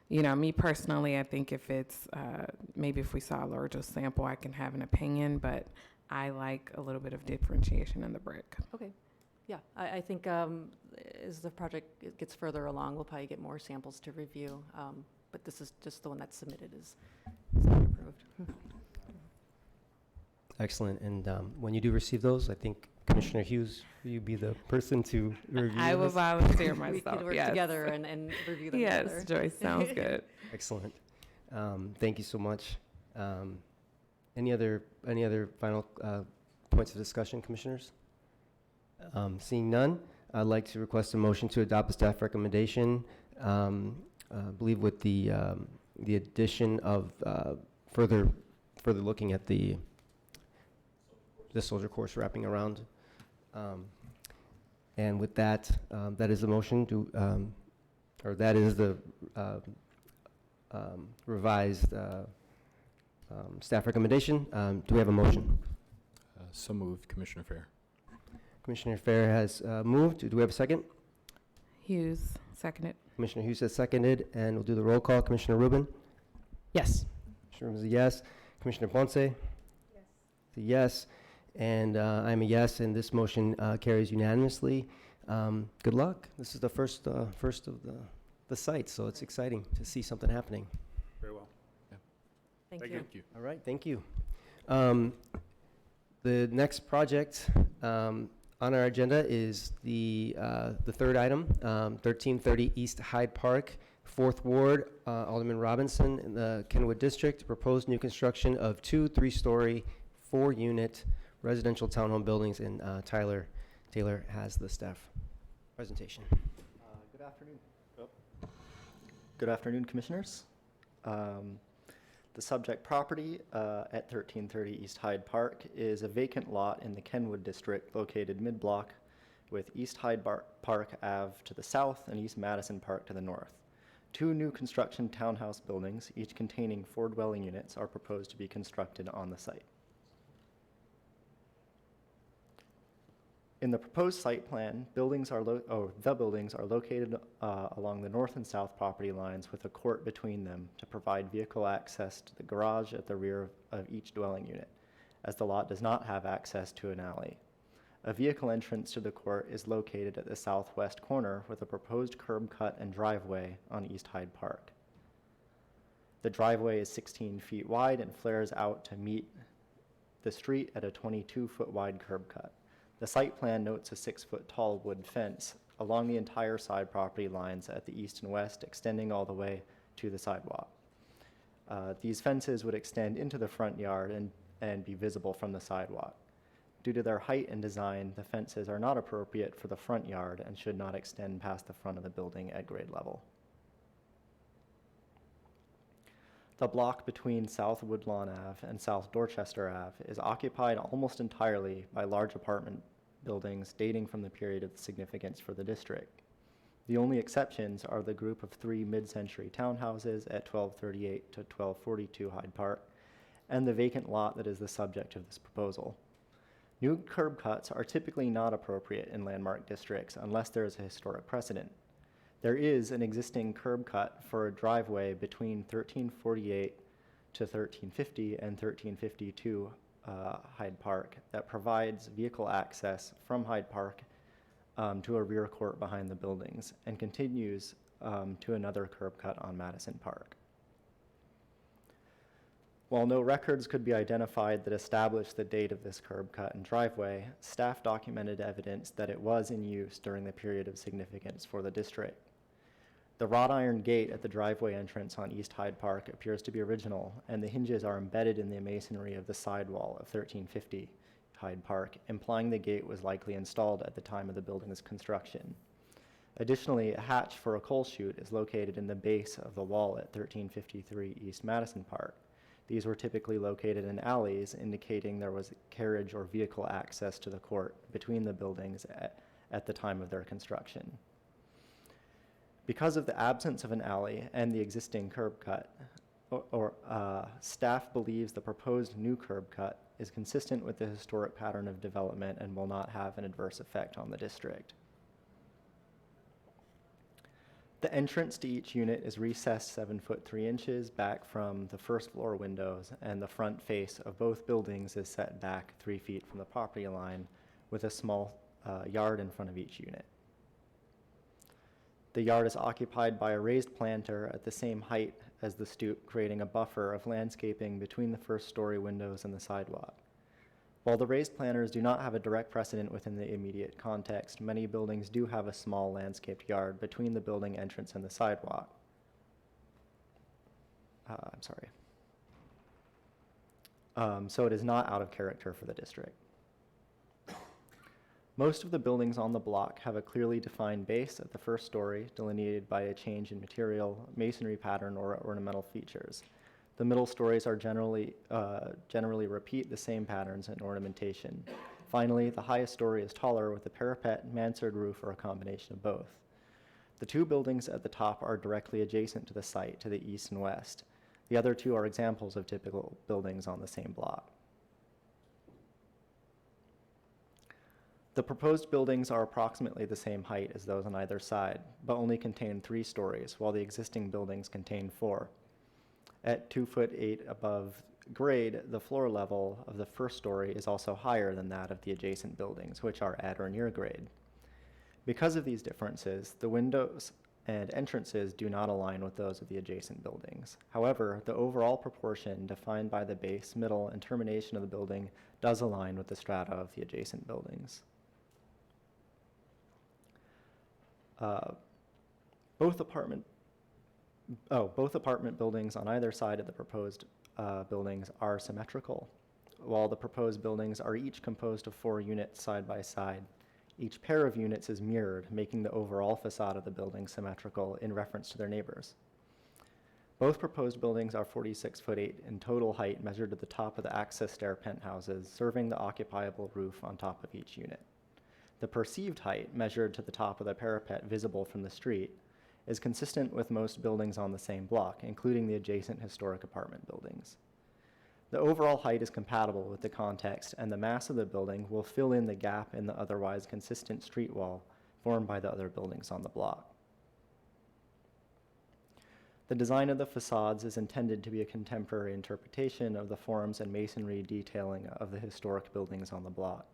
me personally, I think if it's maybe if we saw a larger sample, I can have an opinion, but I like a little bit of differentiation in the brick. Okay. Yeah, I think as the project gets further along, we'll probably get more samples to review. But this is just the one that's submitted is not approved. Excellent. And when you do receive those, I think Commissioner Hughes, will you be the person to review I will volunteer myself. We could work together and review them yes, together. Joyce, sounds good. Excellent. Thank you so much. Any other final points of discussion, commissioners? Seeing none, I'd like to request a motion to adopt the staff recommendation. I believe with the addition of further looking at the soldier course wrapping around, and with that, that is the motion to, or that is the revised staff recommendation. Do we have a motion? So moved, Commissioner Fair. Commissioner Fair has moved. Do we have a second? Hughes, seconded. Commissioner Hughes has seconded, and we'll do the roll call. Commissioner Rubin? Yes. Commissioner Rubin is a yes. Commissioner Ponce? Yes. A yes. And I'm a yes, and this motion carries unanimously. Good luck. This is the first of the sites, so it's exciting to see something happening. Very well. Thank Thank you. Thank you. All right, thank you. The next project on our agenda is the third item, 1330 East Hyde Park, 4th Ward, Alderman Robinson, in the Kenwood District, proposed new construction of 2 3-story, 4-unit residential townhome buildings, and Tyler Taylor has the staff presentation. Good afternoon. Good afternoon, Commissioners. The subject property at 1330 East Hyde Park is a vacant lot in the Kenwood District located mid-block with East Hyde Park Ave to the south and East Madison Park to the north. 2 new construction townhouse buildings, each containing 4 dwelling units, are proposed to be constructed on the site. In the proposed site plan, the buildings are located along the north and south property lines with a court between them to provide vehicle access to the garage at the rear of each dwelling unit, as the lot does not have access to an alley. A vehicle entrance to the court is located at the southwest corner with a proposed curb cut and driveway on East Hyde Park. The driveway is 16 feet wide and flares out to meet the street at a 22-foot wide curb cut. The site plan notes a 6-foot tall wood fence along the entire side property lines at the east and west, extending all the way to the sidewalk. These fences would extend into the front yard and be visible from the sidewalk. Due to their height and design, the fences are not appropriate for the front yard and should not extend past the front of the building at grade level. The block between South Woodlawn Ave and South Dorchester Ave is occupied almost entirely by large apartment buildings dating from the period of significance for the district. The only exceptions are the group of 3 mid-century townhouses at 1238 to 1242 Hyde Park and the vacant lot that is the subject of this proposal. New curb cuts are typically not appropriate in landmark districts unless there is a historic precedent. There is an existing curb cut for a driveway between 1348 to 1350 and 1352 Hyde Park that provides vehicle access from Hyde Park to a rear court behind the buildings and continues to another curb cut on Madison Park. While no records could be identified that establish the date of this curb cut and driveway, staff documented evidence that it was in use during the period of significance for the district. The wrought iron gate at the driveway entrance on East Hyde Park appears to be original, and the hinges are embedded in the masonry of the sidewall of 1350 Hyde Park, implying the gate was likely installed at the time of the building's construction. Additionally, a hatch for a coal chute is located in the base of the wall at 1353 East Madison Park. These were typically located in alleys, indicating there was carriage or vehicle access to the court between the buildings at the time of their construction. Because of the absence of an alley and the existing curb cut, staff believes the proposed new curb cut is consistent with the historic pattern of development and will not have an adverse effect on the district. The entrance to each unit is recessed 7 foot 3 inches back from the first floor windows, and the front face of both buildings is set back 3 feet from the property line with a small yard in front of each unit. The yard is occupied by a raised planter at the same height as the stoop, creating a buffer of landscaping between the first-story windows and the sidewalk. While the raised planters do not have a direct precedent within the immediate context, many buildings do have a small landscaped yard between the building entrance and the sidewalk. So it is not out of character for the district. Most of the buildings on the block have a clearly defined base at the first story, delineated by a change in material, masonry pattern, or ornamental features. The middle stories are generally repeat the same patterns and ornamentation. Finally, the highest story is taller with a parapet, mansard roof, or a combination of both. The 2 buildings at the top are directly adjacent to the site to the east and west. The other 2 are examples of typical buildings on the same block. The proposed buildings are approximately the same height as those on either side, but only contain 3 stories, while the existing buildings contain 4. At 2'8" above grade, the floor level of the first story is also higher than that of the adjacent buildings, which are at or near grade. Because of these differences, the windows and entrances do not align with those of the adjacent buildings. However, the overall proportion defined by the base, middle, and termination of the building does align with the strata of the adjacent buildings. Both apartment buildings on either side of the proposed buildings are symmetrical. While the proposed buildings are each composed of 4 units side by side, each pair of units is mirrored, making the overall facade of the building symmetrical in reference to their neighbors. Both proposed buildings are 46'8" in total height measured at the top of the access stair penthouses, serving the occupiable roof on top of each unit. The perceived height, measured to the top of the parapet visible from the street, is consistent with most buildings on the same block, including the adjacent historic apartment buildings. The overall height is compatible with the context, and the mass of the building will fill in the gap in the otherwise consistent street wall formed by the other buildings on the block. The design of the facades is intended to be a contemporary interpretation of the forms and masonry detailing of the historic buildings on the block.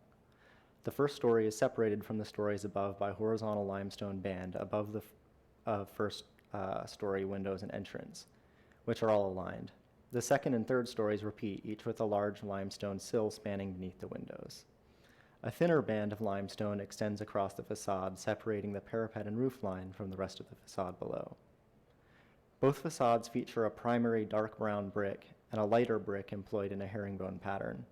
The first story is separated from the stories above by horizontal limestone band above the first story windows and entrance, which are all aligned. The second and third stories repeat, each with a large limestone sill spanning beneath the windows. A thinner band of limestone extends across the facade, separating the parapet and roof line from the rest of the facade below. Both facades feature a primary dark brown brick and a lighter brick employed in a herringbone pattern.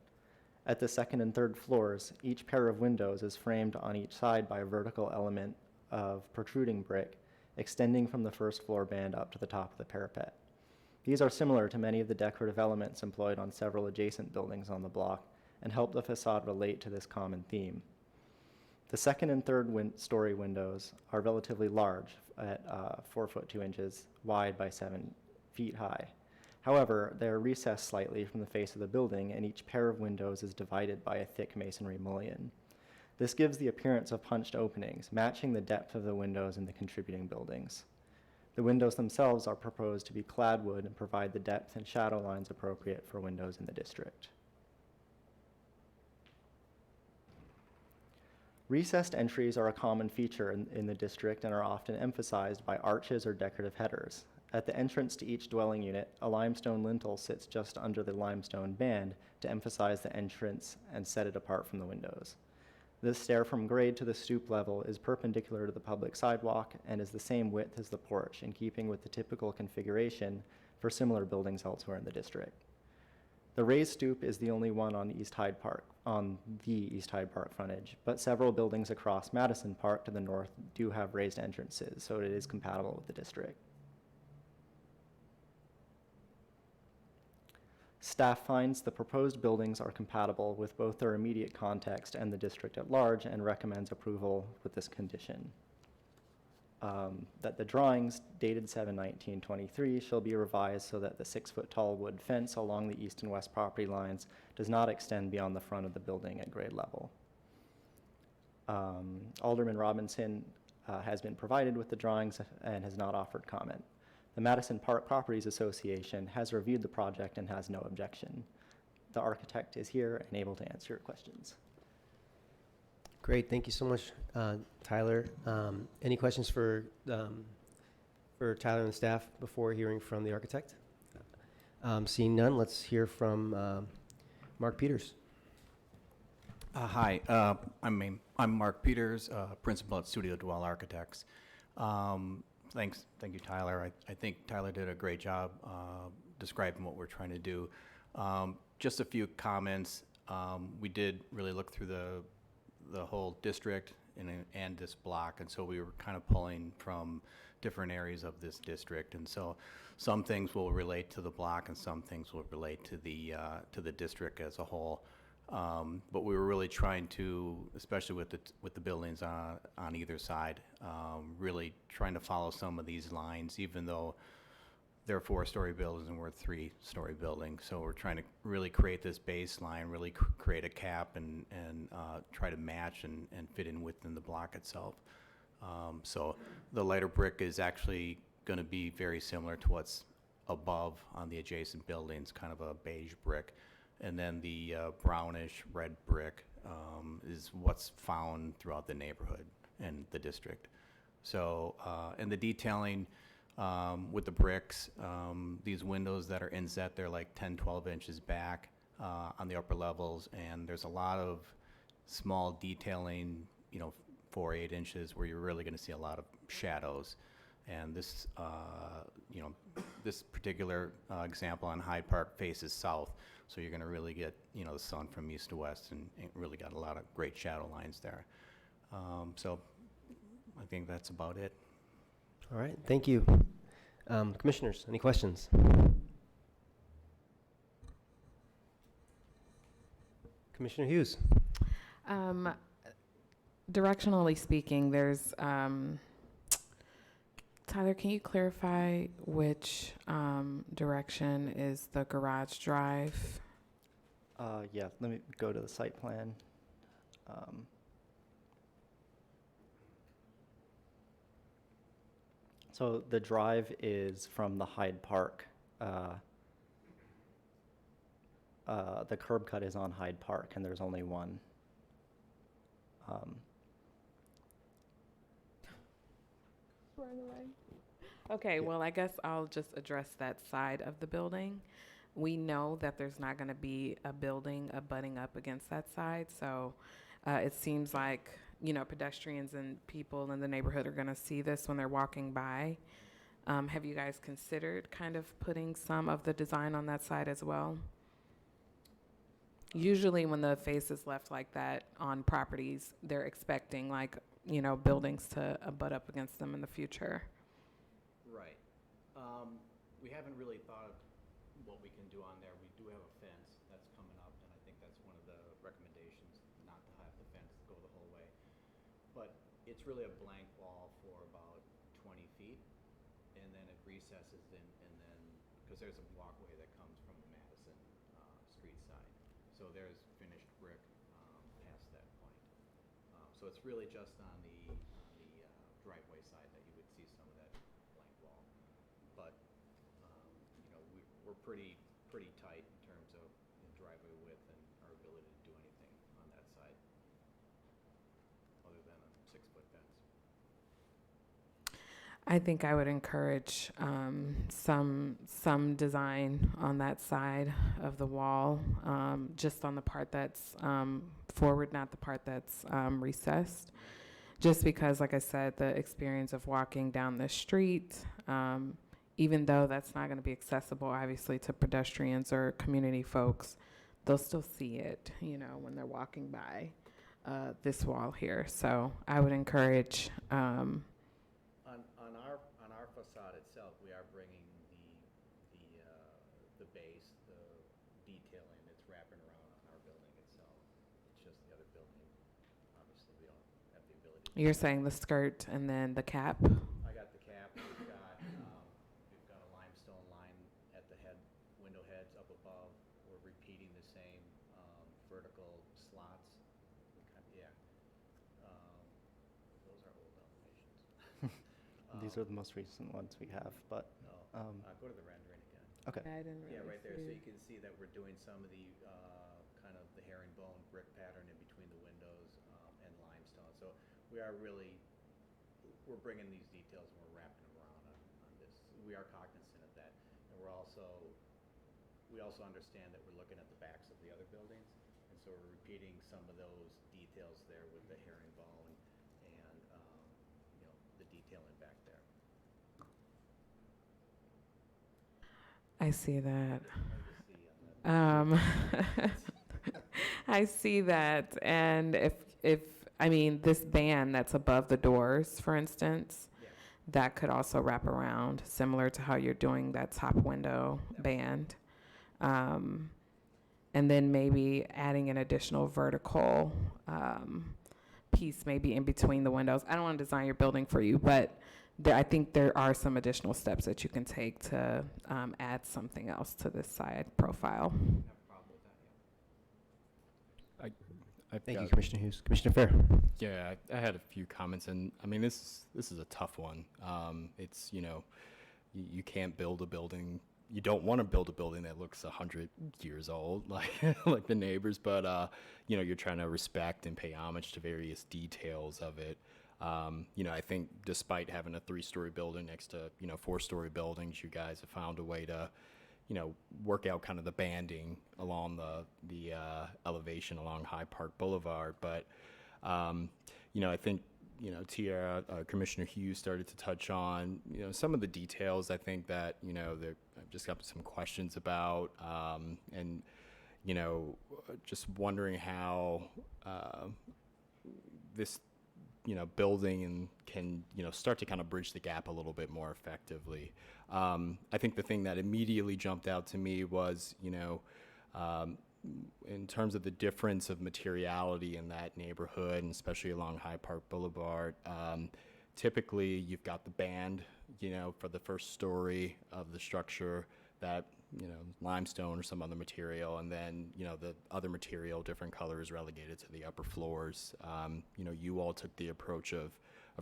At the second and third floors, each pair of windows is framed on each side by a vertical element of protruding brick extending from the first floor band up to the top of the parapet. These are similar to many of the decorative elements employed on several adjacent buildings on the block and help the facade relate to this common theme. The second and third story windows are relatively large at 4 foot 2 inches wide by 7 feet high. However, they are recessed slightly from the face of the building, and each pair of windows is divided by a thick masonry mullion. This gives the appearance of punched openings, matching the depth of the windows in the contributing buildings. The windows themselves are proposed to be clad wood and provide the depth and shadow lines appropriate for windows in the district. Recessed entries are a common feature in the district and are often emphasized by arches or decorative headers. At the entrance to each dwelling unit, a limestone lintel sits just under the limestone band to emphasize the entrance and set it apart from the windows. This stair from grade to the stoop level is perpendicular to the public sidewalk and is the same width as the porch, in keeping with the typical configuration for similar buildings elsewhere in the district. The raised stoop is the only one on the East Hyde Park frontage, but several buildings across Madison Park to the north do have raised entrances, so it is compatible with the district. Staff finds the proposed buildings are compatible with both their immediate context and the district at large and recommends approval with this condition. That the drawings dated 7/19/23 shall be revised so that the 6-foot-tall wood fence along the east and west property lines does not extend beyond the front of the building at grade level. Alderman Robinson has been provided with the drawings and has not offered comment. The Madison Park Properties Association has reviewed the project and has no objection. The architect is here and able to answer your questions. Great, thank you so much, Tyler. Any questions for Tyler and the staff before hearing from the architect? Seeing none, let's hear from Mark Peters. Hi, I'm Mark Peters, principal at Studio Dwell Architects. Thank you, Tyler. I think Tyler did a great job describing what we're trying to do. Just a few comments. We did really look through the whole district and this block, and so we were kind of pulling from different areas of this district, and so some things will relate to the block and some things will relate to the district as a whole. But we were really trying to, especially with the buildings on either side, really trying to follow some of these lines, even though they're 4-story buildings and we're 3-story buildings. So we're trying to really create this baseline, really create a cap and try to match and fit in within the block itself. So the lighter brick is actually going to be very similar to what's above on the adjacent buildings, kind of a beige brick. And then the brownish red brick is what's found throughout the neighborhood and the district. So, and the detailing with the bricks, these windows that are inset, they're like 10, 12 inches back on the upper levels, and there's a lot of small detailing, 4, 8 inches where you're really going to see a lot of shadows. And this, this particular example on Hyde Park faces south, so you're going to really get, the sun from east to west, and really got a lot of great shadow lines there. So I think that's about it. All right, thank you. Commissioners, any questions? Commissioner Hughes. Directionally speaking, there's, Tyler, can you clarify which direction is the garage drive? Yeah, let me go to the site plan. So the drive is from the Hyde Park. The curb cut is on Hyde Park, and there's only one. Okay, well, I guess I'll just address that side of the building. We know that there's not going to be a building abutting up against that side, so it seems like, pedestrians and people in the neighborhood are going to see this when they're walking by. Have you guys considered kind of putting some of the design on that side as well? Usually when the face is left like that on properties, they're expecting buildings to butt up against them in the future. Right. We haven't really thought of what we can do on there. We do have a fence that's coming up, and I think that's one of the recommendations, not to have the fence go the whole way. But it's really a blank wall for about 20 feet, and then it recesses in, and then, because there's a walkway that comes from the Madison Street side. So there's finished brick past that point. So it's really just on the driveway side that you would see some of that blank wall. But, we're pretty tight in terms of driveway width and our ability to do anything on that side, other than a 6-foot fence. I think I would encourage some design on that side of the wall, just on the part that's forward, not the part that's recessed. Just because, like I said, the experience of walking down the street, even though that's not going to be accessible, obviously, to pedestrians or community folks, they'll still see it, when they're walking by this wall here. So I would encourage. On our facade itself, we are bringing the base, the detailing that's wrapping around on our building itself. It's just the other building, obviously, we don't have the ability to. You're saying the skirt and then the cap? I got the cap. We've got a limestone line at the window heads up above. We're repeating the same vertical slots. Those are old elevations. These are the most recent ones we have, but. Go to the rendering again. Okay. I didn't really Right there, so see. you can see that we're doing some of the kind of the herringbone brick pattern in between the windows and limestone. So we're bringing these details and we're wrapping them around on this. We are cognizant of that, and we also understand that we're looking at the backs of the other buildings, and so we're repeating some of those details there with the herringbone and the detailing back there. I see that. I see that, and if this band that's above the doors, for instance, that could also wrap around, similar to how you're doing that top window band, and then maybe adding an additional vertical piece maybe in between the windows. I don't want to design your building for you, but I think there are some additional steps that you can take to add something else to this side profile. Thank you, Commissioner Hughes. Commissioner Fair. Yeah, I had a few comments, and I mean, this is a tough one. It's, you know, you can't build a building. You don't want to build a building that looks 100 years old, like the neighbors, but you know, you're trying to respect and pay homage to various details of it. You know, I think despite having a 3-story building next to, you know, 4-story buildings, you guys have found a way to, you know, work out kind of the banding along the elevation along Hyde Park Boulevard. But, you know, I think, you know, Tiara, Commissioner Hughes started to touch on, you know, some of the details I think that, you know, I've just got some questions about, and, you know, just wondering how this, you know, building and can, you know, start to kind of bridge the gap a little bit more effectively. I think the thing that immediately jumped out to me was, you know, in terms of the difference of materiality in that neighborhood, and especially along Hyde Park Boulevard, typically you've got the band, you know, for the first story of the structure, that, you know, limestone or some other material, and then, you know, the other material, different colors, relegated to the upper floors. You know, you all took the approach of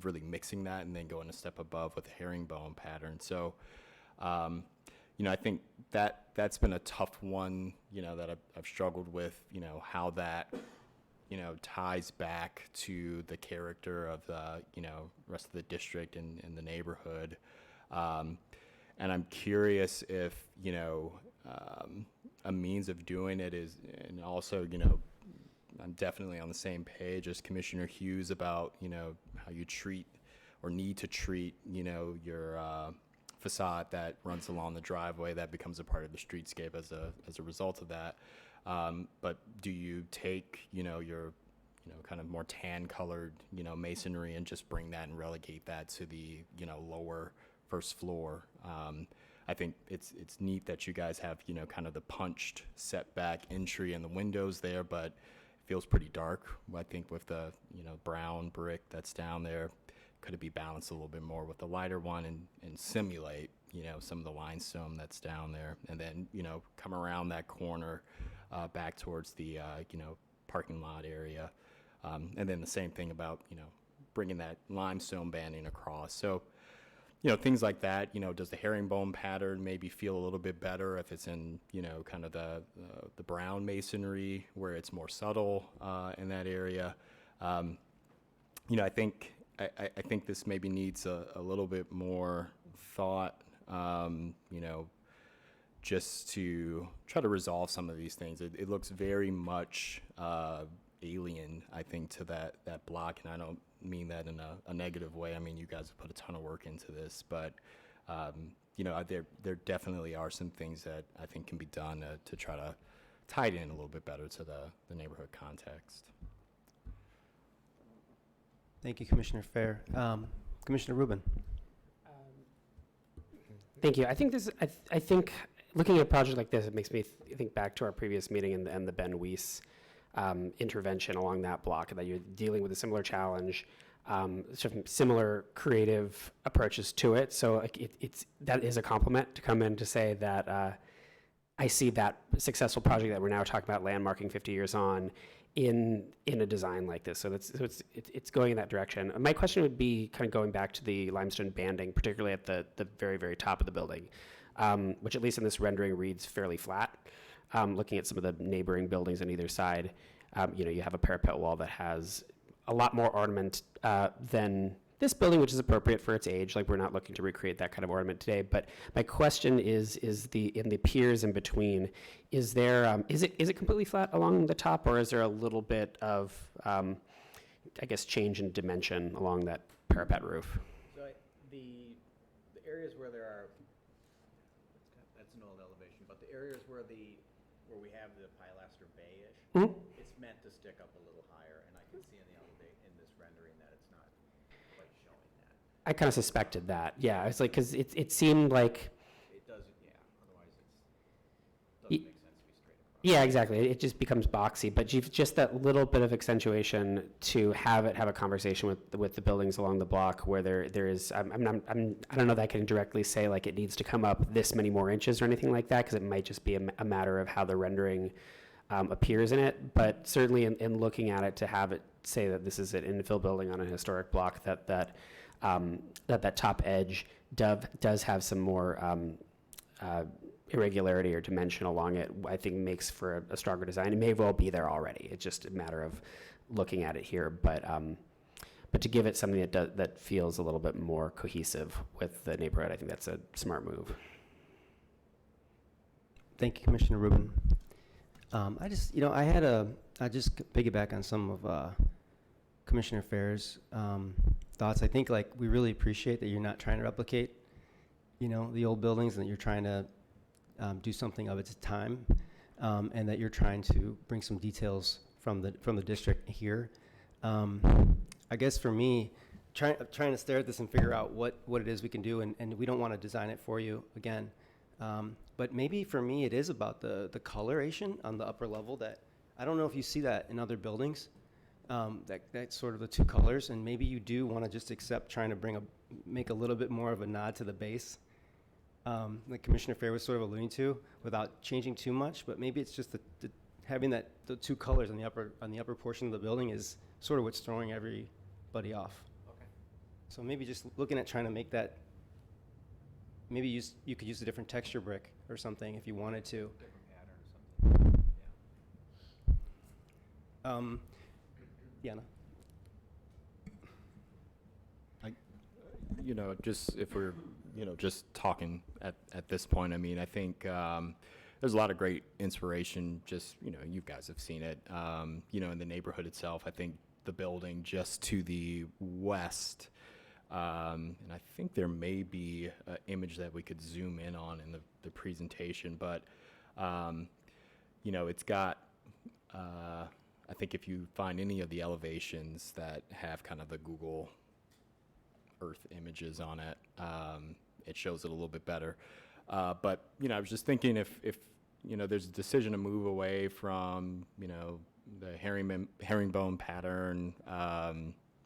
really mixing that and then going a step above with the herringbone pattern. So, you know, I think that's been a tough one, you know, that I've struggled with, you know, how that, you know, ties back to the character of the, you know, rest of the district and the neighborhood. And I'm curious if, you know, a means of doing it is, and also, you know, I'm definitely on the same page as Commissioner Hughes about, you know, how you treat or need to treat, you know, your facade that runs along the driveway that becomes a part of the streetscape as a result of that. But do you take, you know, your, you know, kind of more tan colored, you know, masonry and just bring that and relegate that to the, you know, lower first floor? I think it's neat that you guys have, you know, kind of the punched setback entry and the windows there, but it feels pretty dark. I think with the, you know, brown brick that's down there, could it be balanced a little bit more with the lighter one and simulate, you know, some of the limestone that's down there, and then, you know, come around that corner back towards the, you know, parking lot area. And then the same thing about, you know, bringing that limestone banding across. So, you know, things like that, you know, does the herringbone pattern maybe feel a little bit better if it's in, you know, kind of the brown masonry where it's more subtle in that area? You know, I think this maybe needs a little bit more thought, you know, just to try to resolve some of these things. It looks very much alien, I think, to that block, and I don't mean that in a negative way. I mean, you guys have put a ton of work into this, but you know, there definitely are some things that I think can be done to try to tie it in a little bit better to the neighborhood context. Thank you, Commissioner Fair. Commissioner Rubin. Thank you. I think I think looking at a project like this, it makes me think back to our previous meeting and the Ben Weiss intervention along that block, that you're dealing with a similar challenge, sort of similar creative approaches to it. So like that is a compliment to come in to say that I see that successful project that we're now talking about landmarking 50 years on in a design like this. So it's going in that direction. My question would be kind of going back to the limestone banding, particularly at the very, very top of the building, which at least in this rendering reads fairly flat. Looking at some of the neighboring buildings on either side, you know, you have a parapet wall that has a lot more ornament than this building, which is appropriate for its age. Like, we're not looking to recreate that kind of ornament today. But my question is in the piers in between, is there is it completely flat along the top, or is there a little bit of I guess change in dimension along that parapet roof? So the areas where there are, that's an old elevation, but the areas where we have the pilaster bay-ish, it's meant to stick up a little higher, and I can see in this rendering that it's not quite showing that. I kind of suspected that. Yeah, it's like, because it seemed like It doesn't, yeah, otherwise it doesn't make sense to be straight Yeah, exactly. It just becomes boxy, but you've just that little bit of accentuation to have a conversation with the buildings along the block where there is. I don't know that I can directly say like it needs to come up this many more inches or anything like that, because it might just be a matter of how the rendering appears in it. But certainly in looking at it, to have it say that this is an infill building on a historic block, that top edge does have some more irregularity or dimension along it, I think makes for a stronger design. It may well be there already. It's just a matter of looking at it here. But to give it something that feels a little bit more cohesive with the neighborhood, I think that's a smart move. Thank you, Commissioner Rubin. I just piggyback on some of Commissioner Fair's thoughts. I think like we really appreciate that you're not trying to replicate, the old buildings, and that you're trying to do something of its time, and that you're trying to bring some details from the district here. I guess for me, trying to stare at this and figure out what it is we can do, and we don't want to design it for you again. But maybe for me, it is about the coloration on the upper level. That I don't know if you see that in other buildings. That's sort of the two colors, and maybe you do want to just accept trying to make a little bit more of a nod to the base. Like Commissioner Fair was sort of alluding to, without changing too much, but maybe it's just having the two colors on the upper portion of the building is sort of what's throwing everybody off. Okay. So maybe just looking at trying to make that. Maybe you could use a different texture brick or something if you wanted to. Different pattern or something. Yeah. Just if we're, just talking at this point, I mean, I think there's a lot of great inspiration. Just, you guys have seen it, in the neighborhood itself. I think the building just to the west, and I think there may be an image that we could zoom in on in the presentation, but, it's got, I think if you find any of the elevations that have kind of the Google Earth images on it, it shows it a little bit better. But, I was just thinking if there's a decision to move away from, the herringbone pattern,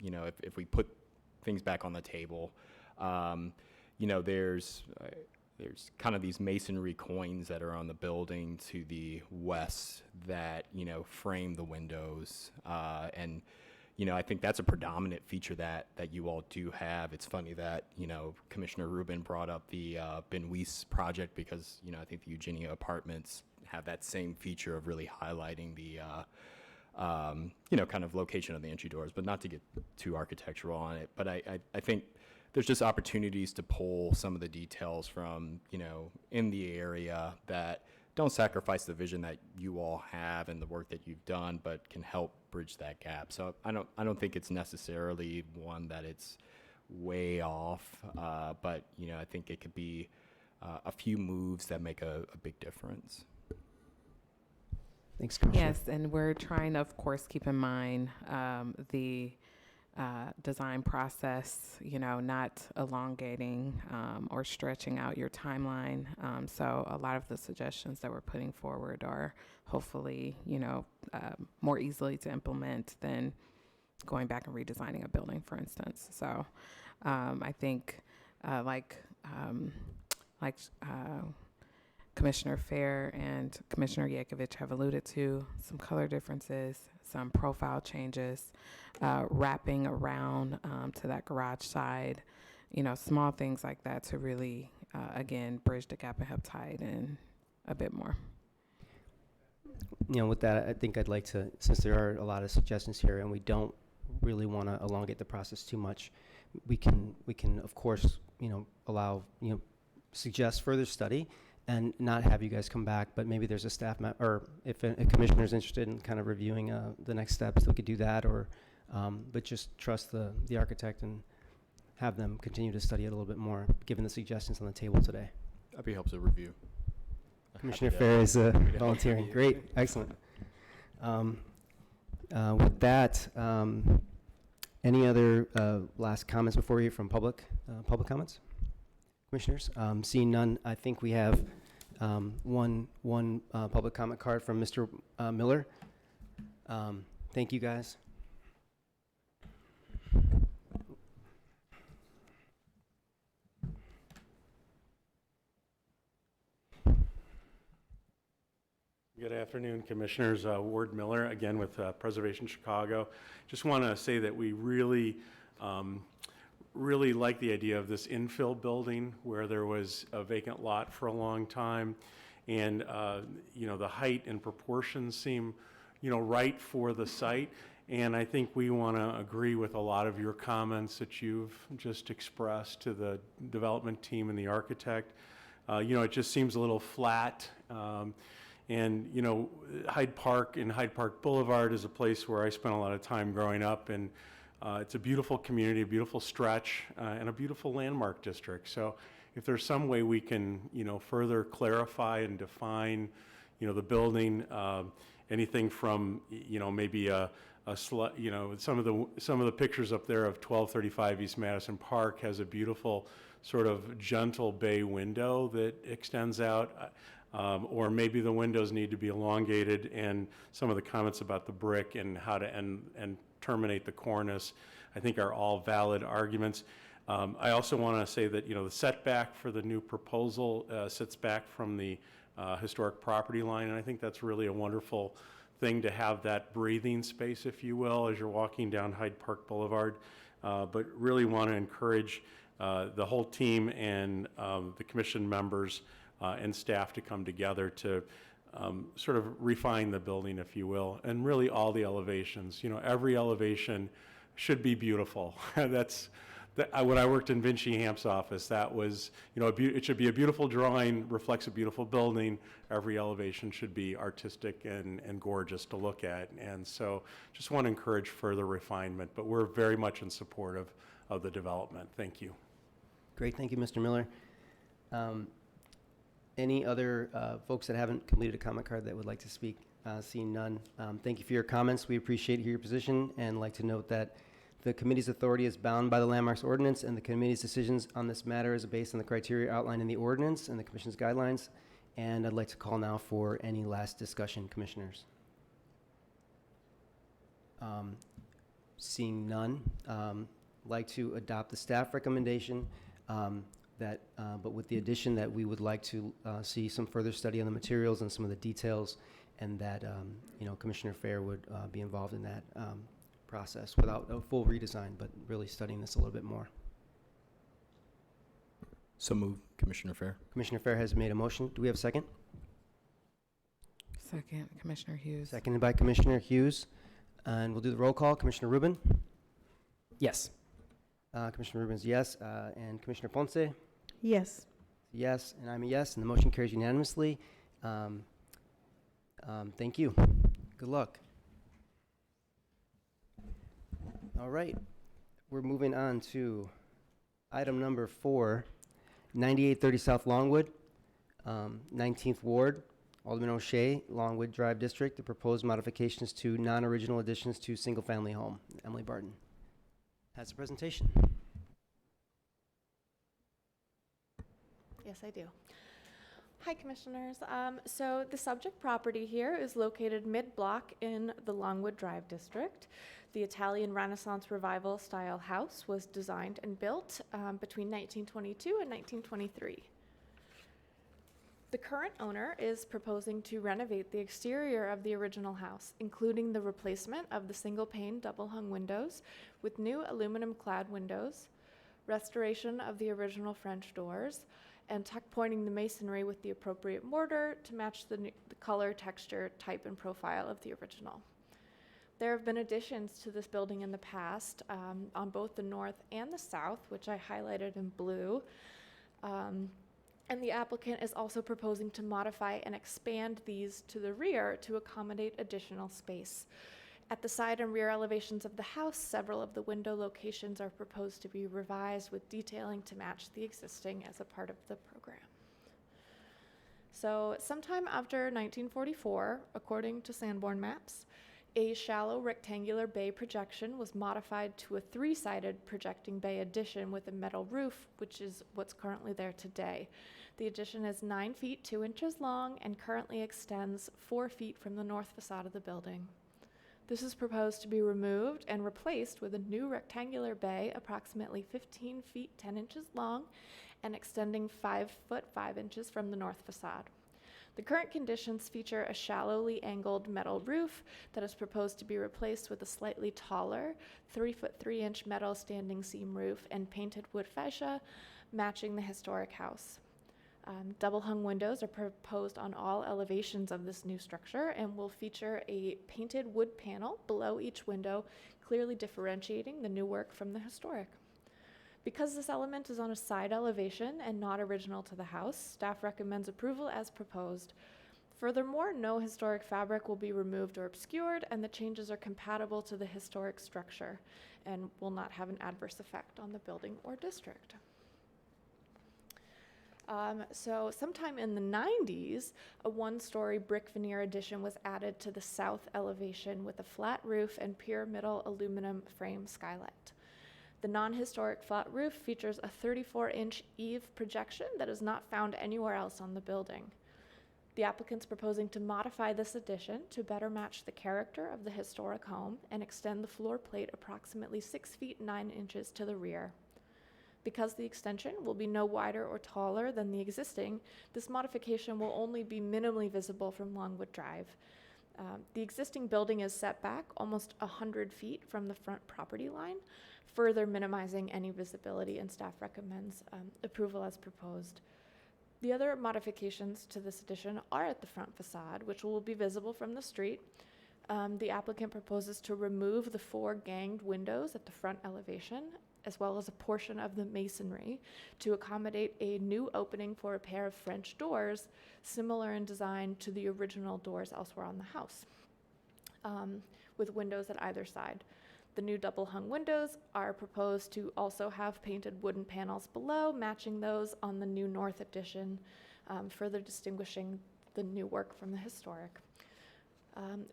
if we put things back on the table, there's kind of these masonry coins that are on the building to the west that, frame the windows. And, I think that's a predominant feature that you all do have. It's funny that, Commissioner Rubin brought up the Ben Weiss project because, I think the Eugenia Apartments have that same feature of really highlighting the, kind of location of the entry doors, but not to get too architectural on it. But I think there's just opportunities to pull some of the details from, in the area that don't sacrifice the vision that you all have and the work that you've done, but can help bridge that gap. So I don't think it's necessarily one that it's way off, but I think it could be a few moves that make a big difference. Thanks, Commissioner. Yes, and we're trying to, of course, keep in mind the design process, not elongating or stretching out your timeline. So a lot of the suggestions that we're putting forward are hopefully, more easily to implement than going back and redesigning a building, for instance. So I think like Commissioner Fair and Commissioner Yankovic have alluded to, some color differences, some profile changes, wrapping around to that garage side, small things like that to really, again, bridge the gap and help tie it in a bit more. With that, I think I'd like to, since there are a lot of suggestions here and we don't really want to elongate the process too much, we can of course, allow, suggest further study and not have you guys come back, but maybe there's a staff or if a commissioner is interested in kind of reviewing the next steps, they could do that, or but just trust the architect and have them continue to study it a little bit more, given the suggestions on the table today. I'd be helpful to review. Commissioner Fair is volunteering. Great, excellent. With that, any other last comments before we hear from public comments? Commissioners, seeing none, I think we have one public comment card from Mr. Miller. Thank you, guys. Good afternoon, Commissioners. Ward Miller, again with Preservation Chicago. Just want to say that we really like the idea of this infill building where there was a vacant lot for a long time. And, you know, the height and proportions seem, you know, right for the site. And I think we want to agree with a lot of your comments that you've just expressed to the development team and the architect. You know, it just seems a little flat. And, you know, Hyde Park and Hyde Park Boulevard is a place where I spent a lot of time growing up, and it's a beautiful community, a beautiful stretch, and a beautiful landmark district. So if there's some way we can, you know, further clarify and define, you know, the building, anything from, you know, maybe you know, some of the pictures up there of 1235 East Madison Park has a beautiful sort of gentle bay window that extends out. Or maybe the windows need to be elongated, and some of the comments about the brick and how to and terminate the cornice, I think are all valid arguments. I also want to say that, you know, the setback for the new proposal sits back from the historic property line, and I think that's really a wonderful thing to have that breathing space, if you will, as you're walking down Hyde Park Boulevard. But really want to encourage the whole team and the commission members and staff to come together to sort of refine the building, if you will, and really all the elevations. You know, every elevation should be beautiful. When I worked in Vinci Hamp's office, that was, you know, it should be a beautiful drawing, reflects a beautiful building. Every elevation should be artistic and gorgeous to look at. And so just want to encourage further refinement, but we're very much in support of the development. Thank you. Great, thank you, Mr. Miller. Any other folks that haven't completed a comment card that would like to speak? Seeing none. Thank you for your comments. We appreciate your position, and like to note that the committee's authority is bound by the Landmarks Ordinance, and the committee's decisions on this matter is based on the criteria outlined in the ordinance and the commission's guidelines. And I'd like to call now for any last discussion, commissioners. Seeing none, like to adopt the staff recommendation but with the addition that we would like to see some further study on the materials and some of the details, and that you know, Commissioner Fair would be involved in that process without a full redesign, but really studying this a little bit more. So move, Commissioner Fair. Commissioner Fair has made a motion. Do we have a second? Second, Commissioner Hughes. Seconded by Commissioner Hughes. And we'll do the roll call. Commissioner Rubin? Yes. Commissioner Rubin's yes. And Commissioner Ponce? Yes. Yes, and I'm a yes, and the motion carries unanimously. Thank you. Good luck. All right, we're moving on to item number 4, 9830 South Longwood, 19th Ward, Alderman O'Shea, Longwood Drive District, the proposed modifications to non-original additions to single-family home. Emily Barton has a presentation. Yes, I do. Hi, Commissioners. So the subject property here is located mid-block in the Longwood Drive District. The Italian Renaissance Revival style house was designed and built between 1922 and 1923. The current owner is proposing to renovate the exterior of the original house, including the replacement of the single-pane double-hung windows with new aluminum-clad windows, restoration of the original French doors, and tuck pointing the masonry with the appropriate mortar to match the color, texture, type, and profile of the original. There have been additions to this building in the past on both the north and the south, which I highlighted in blue. And the applicant is also proposing to modify and expand these to the rear to accommodate additional space. At the side and rear elevations of the house, several of the window locations are proposed to be revised with detailing to match the existing as a part of the program. So sometime after 1944, according to Sanborn maps, A shallow rectangular bay projection was modified to a 3-sided projecting bay addition with a metal roof, which is what's currently there today. The addition is 9 feet 2 inches long and currently extends 4 feet from the north facade of the building. This is proposed to be removed and replaced with a new rectangular bay approximately 15 feet 10 inches long and extending 5 foot 5 inches from the north facade. The current conditions feature a shallowly angled metal roof that is proposed to be replaced with a slightly taller 3 foot 3 inch metal standing seam roof and painted wood fascia matching the historic house. Double hung windows are proposed on all elevations of this new structure and will feature a painted wood panel below each window, clearly differentiating the new work from the historic. Because this element is on a side elevation and not original to the house, staff recommends approval as proposed. Furthermore, no historic fabric will be removed or obscured, and the changes are compatible to the historic structure and will not have an adverse effect on the building or district. So sometime in the 90s, a 1-story brick veneer addition was added to the south elevation with a flat roof and pyramidal aluminum frame skylight. The non-historic flat roof features a 34-inch eave projection that is not found anywhere else on the building. The applicant's proposing to modify this addition to better match the character of the historic home and extend the floor plate approximately 6 feet 9 inches to the rear. Because the extension will be no wider or taller than the existing, this modification will only be minimally visible from Longwood Drive. The existing building is set back almost 100 feet from the front property line, further minimizing any visibility, and staff recommends approval as proposed. The other modifications to this addition are at the front facade, which will be visible from the street. The applicant proposes to remove the 4 ganged windows at the front elevation, as well as a portion of the masonry, to accommodate a new opening for a pair of French doors, similar in design to the original doors elsewhere on the house, with windows at either side. The new double-hung windows are proposed to also have painted wooden panels below, matching those on the new north addition, further distinguishing the new work from the historic.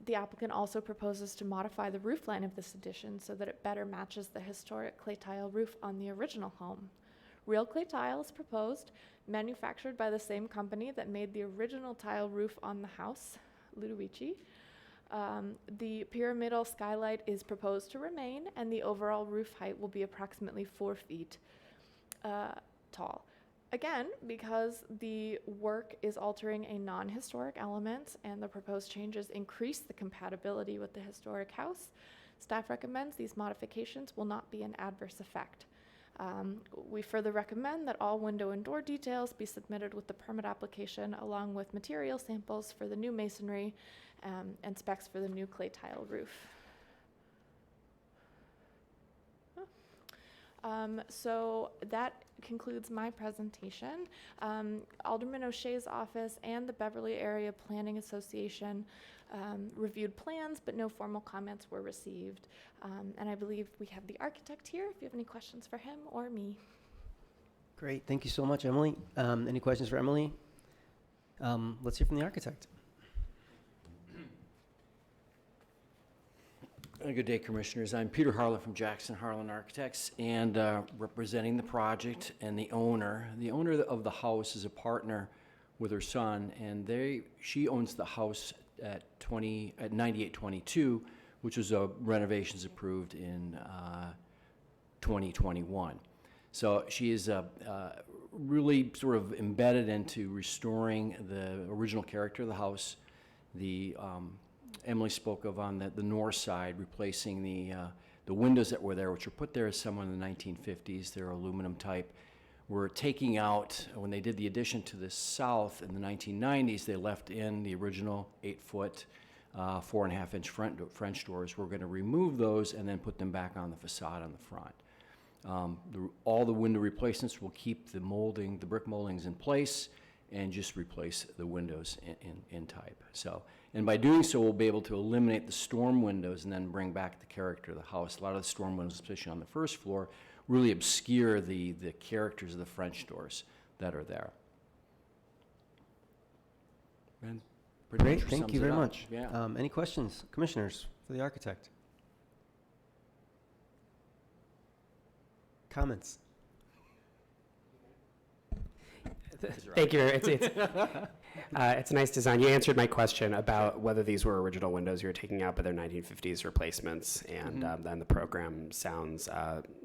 The applicant also proposes to modify the roof line of this addition so that it better matches the historic clay tile roof on the original home. Real clay tile is proposed, manufactured by the same company that made the original tile roof on the house, Ludovici. The pyramidal skylight is proposed to remain, and the overall roof height will be approximately 4 feet tall. Again, because the work is altering a non-historic element and the proposed changes increase the compatibility with the historic house, staff recommends these modifications will not be an adverse effect. We further recommend that all window and door details be submitted with the permit application along with material samples for the new masonry and specs for the new clay tile roof. So that concludes my presentation. Alderman O'Shea's office and the Beverly Area Planning Association reviewed plans, but no formal comments were received. And I believe we have the architect here, if you have any questions for him or me. Great, thank you so much, Emily. Any questions for Emily? Let's hear from the architect. Good day, Commissioners. I'm Peter Harlan from Jackson Harlan Architects, and representing the project and the owner. The owner of the house is a partner with her son, and she owns the house at 9822, which was renovations approved in 2021. So she is really sort of embedded into restoring the original character of the house. The Emily spoke of on the north side, replacing the windows that were there, which were put there as someone in the 1950s. They're aluminum type. We're taking out, when they did the addition to the south in the 1990s, they left in the original 8-foot, 4.5-inch French doors. We're going to remove those and then put them back on the facade on the front. All the window replacements will keep the brick moldings in place and just replace the windows in type. And by doing so, we'll be able to eliminate the storm windows and then bring back the character of the house. A lot of the storm windows, especially on the first floor, really obscure the characters of the French doors that are there. And pretty Great, much thank sums you it very up. much. Yeah. Any questions, commissioners, for the architect. Comments? Thank you. It's a nice design. You answered my question about whether these were original windows you were taking out, but they're 1950s replacements, and then the program sounds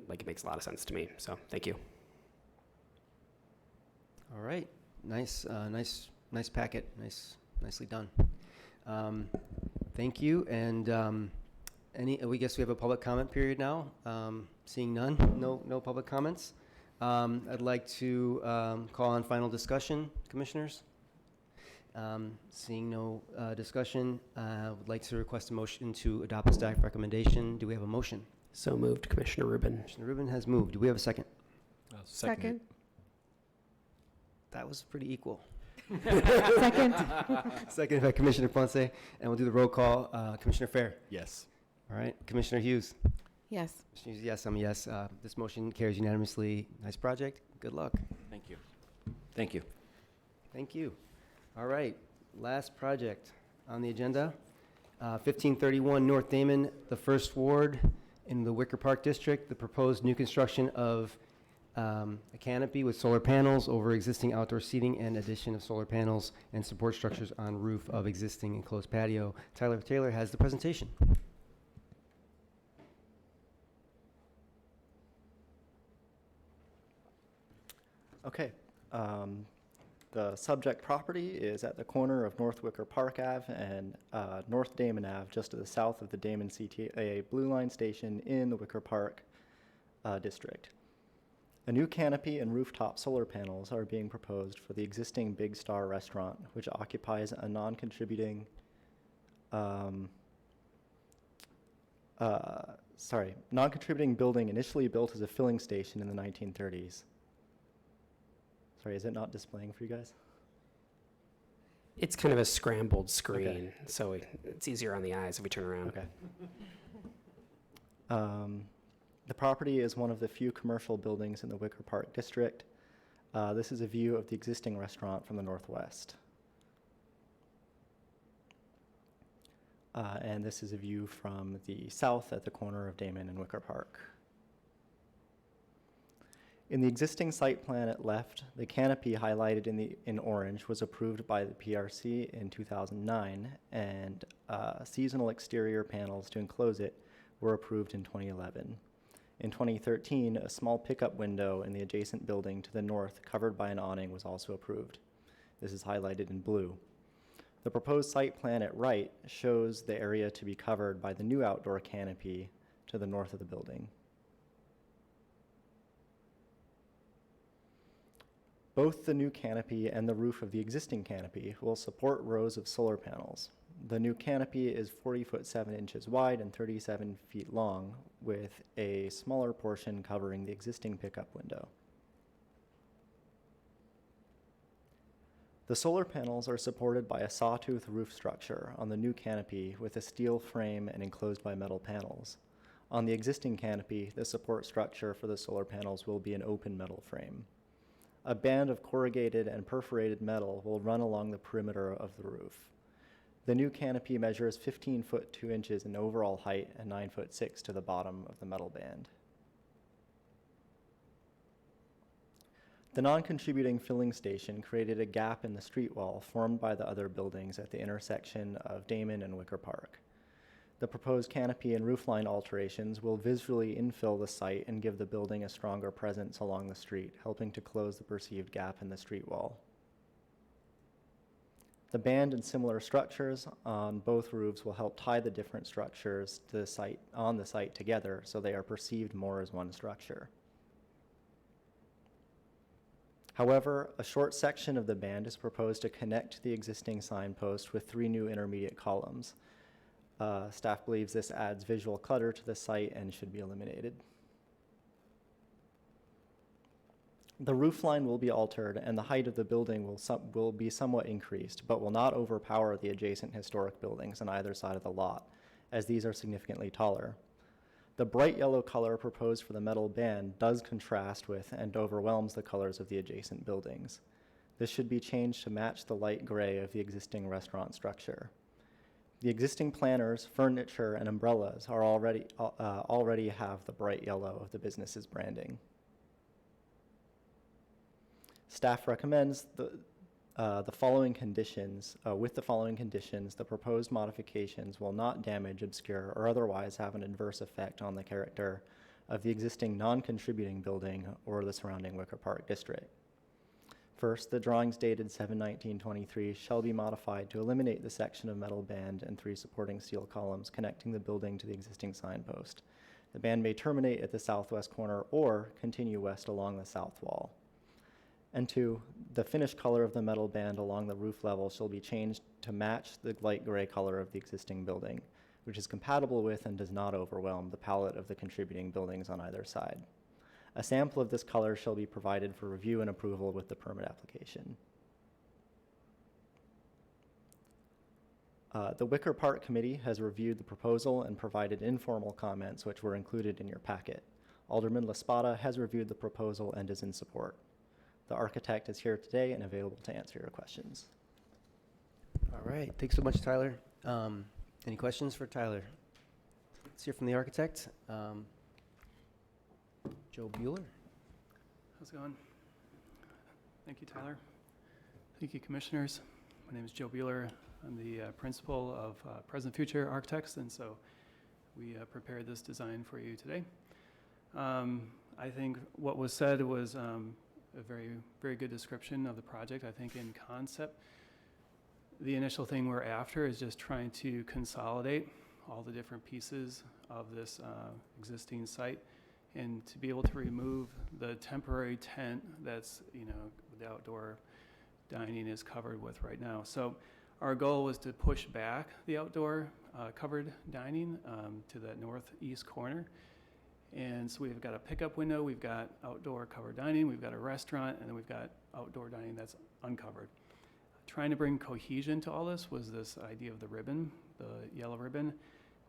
like it makes a lot of sense to me. So thank you. All right. Nice packet. Nicely done. Thank you. And we guess we have a public comment period now. Seeing none, no public comments. I'd like to call on final discussion, commissioners. Seeing no discussion, I would like to request a motion to adopt the staff recommendation. Do we have a motion? So moved, Commissioner Rubin. Commissioner Rubin has moved. Do we have a second? Second. That was pretty equal. Second. Second by Commissioner Ponce. And we'll do the roll call. Commissioner Fair. Yes. All right. Commissioner Hughes. Yes. Commissioner Hughes, yes, I'm a yes. This motion carries unanimously. Nice project. Good luck. Thank you. Thank you. Thank you. All right. Last project on the agenda. 1531 North Damon, the first ward in the Wicker Park District. The proposed new construction of a canopy with solar panels over existing outdoor seating and addition of solar panels and support structures on roof of existing enclosed patio. Tyler Taylor has the presentation. Okay. The subject property is at the corner of North Wicker Park Ave and North Damon Ave, just to the south of the Damon CTA Blue Line station in the Wicker Park district. A new canopy and rooftop solar panels are being proposed for the existing Big Star restaurant, which occupies a non-contributing non-contributing building initially built as a filling station in the 1930s. Sorry, is it not displaying for you guys? It's kind of a scrambled screen, so it's easier on the eyes if we turn around. Okay. The property is one of the few commercial buildings in the Wicker Park district. This is a view of the existing restaurant from the northwest. And this is a view from the south at the corner of Damon and Wicker Park. In the existing site plan at left, the canopy highlighted in orange was approved by the PRC in 2009, and seasonal exterior panels to enclose it were approved in 2011. In 2013, a small pickup window in the adjacent building to the north covered by an awning was also approved. This is highlighted in blue. The proposed site plan at right shows the area to be covered by the new outdoor canopy to the north of the building. Both the new canopy and the roof of the existing canopy will support rows of solar panels. The new canopy is 40 foot 7 inches wide and 37 feet long, with a smaller portion covering the existing pickup window. The solar panels are supported by a sawtooth roof structure on the new canopy with a steel frame and enclosed by metal panels. On the existing canopy, the support structure for the solar panels will be an open metal frame. A band of corrugated and perforated metal will run along the perimeter of the roof. The new canopy measures 15 foot 2 inches in overall height and 9 foot 6 to the bottom of the metal band. The non-contributing filling station created a gap in the street wall formed by the other buildings at the intersection of Damon and Wicker Park. The proposed canopy and roofline alterations will visually infill the site and give the building a stronger presence along the street, helping to close the perceived gap in the street wall. The band and similar structures on both roofs will help tie the different structures to the site, on the site together, so they are perceived more as one structure. However, a short section of the band is proposed to connect the existing signpost with 3 new intermediate columns. Staff believes this adds visual clutter to the site and should be eliminated. The roof line will be altered and the height of the building will be somewhat increased, but will not overpower the adjacent historic buildings on either side of the lot, as these are significantly taller. The bright yellow color proposed for the metal band does contrast with and overwhelms the colors of the adjacent buildings. This should be changed to match the light gray of the existing restaurant structure. The existing planters, furniture, and umbrellas are already have the bright yellow of the business's branding. Staff recommends the following conditions. With the following conditions, the proposed modifications will not damage, obscure, or otherwise have an adverse effect on the character of the existing non-contributing building or the surrounding Wicker Park district. First, the drawings dated 7/19/23 shall be modified to eliminate the section of metal band and 3 supporting steel columns connecting the building to the existing signpost. The band may terminate at the southwest corner or continue west along the south wall. And 2, the finish color of the metal band along the roof level shall be changed to match the light gray color of the existing building, which is compatible with and does not overwhelm the palette of the contributing buildings on either side. A sample of this color shall be provided for review and approval with the permit application. The Wicker Park Committee has reviewed the proposal and provided informal comments which were included in your packet. Alderman LaSpada has reviewed the proposal and is in support. The architect is here today and available to answer your questions. All right, thanks so much, Tyler. Any questions for Tyler? Let's hear from the architect. Joe Bueller. How's it going? Thank you, Tyler. Thank you, commissioners. My name is Joe Bueller. I'm the principal of Present Future Architects, and so we prepared this design for you today. I think what was said was a very, very good description of the project. I think in concept, the initial thing we're after is just trying to consolidate all the different pieces of this existing site and to be able to remove the temporary tent that's, the outdoor dining is covered with right now. So our goal was to push back the outdoor covered dining to that northeast corner. And so we've got a pickup window, we've got outdoor covered dining, we've got a restaurant, and then we've got outdoor dining that's uncovered. Trying to bring cohesion to all this was this idea of the ribbon, the yellow ribbon,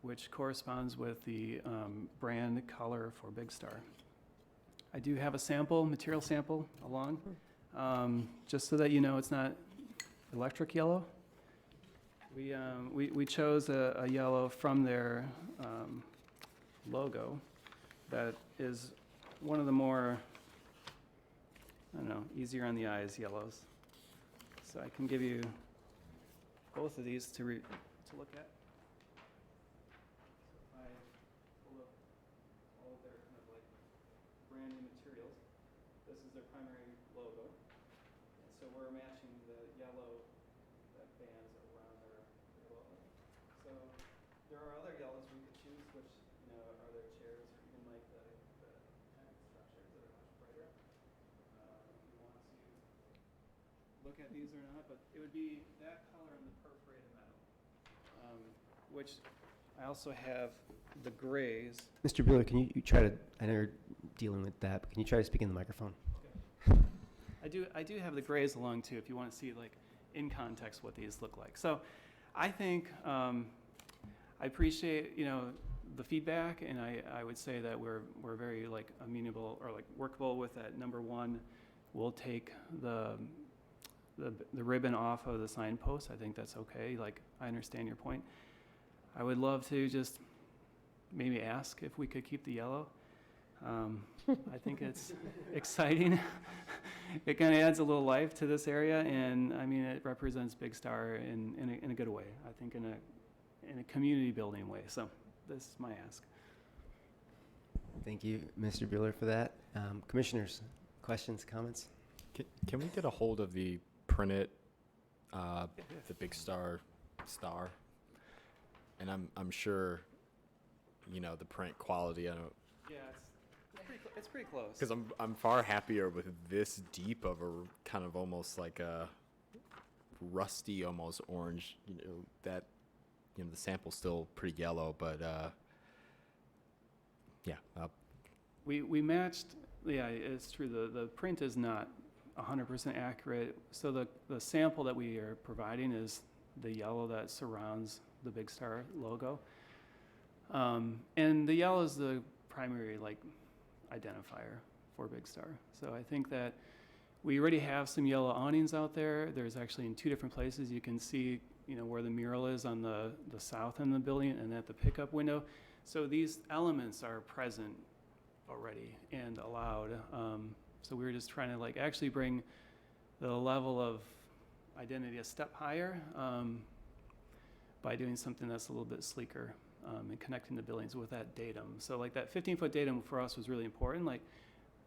which corresponds with the brand color for Big Star. I do have a material sample along, just so that you know it's not electric yellow. We chose a yellow from their logo that is one of the more, easier on the eyes yellows. So I can give you both of these to look at. So if I pull up all of their kind of like brand new materials, this is their primary logo. And so we're matching the yellow that bands around their logo. So there are other yellows we could choose, which are their chairs or even like the tent structures that are much brighter. If you want to look at these or not, but it would be that color in the perforated metal, which I also have the grays. Mr. Bueller, can you try to, I know you're dealing with that, but can you try to speak in the microphone? Okay. I do have the grays along too, if you want to see like in context what these look like. So I think I appreciate the feedback, and I would say that we're very like amenable or like workable with that. Number one, we'll take the ribbon off of the signpost. I think that's okay. Like, I understand your point. I would love to just maybe ask if we could keep the yellow. I think it's exciting. It kind of adds a little life to this area, and I mean, it represents Big Star in a good way. I think in a community building way. So this is my ask. Thank you, Mr. Bueller, for that. Commissioners, questions, comments? Can we get a hold of the printed, the Big Star star? And I'm sure, the print quality. I don't. Yeah, it's pretty close. Because I'm far happier with this deep of a kind of almost like a rusty, almost orange. That the sample's still pretty yellow, but yeah. We matched. Yeah, it's true. The print is not 100% accurate. So the sample that we are providing is the yellow that surrounds the Big Star logo. And the yellow is the primary identifier for Big Star. So I think that we already have some yellow awnings out there. There's actually in 2 different places you can see where the mural is on the south end of the building and at the pickup window. So these elements are present already and allowed. So we were just trying to like actually bring the level of identity a step higher by doing something that's a little bit sleeker and connecting the buildings with that datum. So like that 15-foot datum for us was really important. Like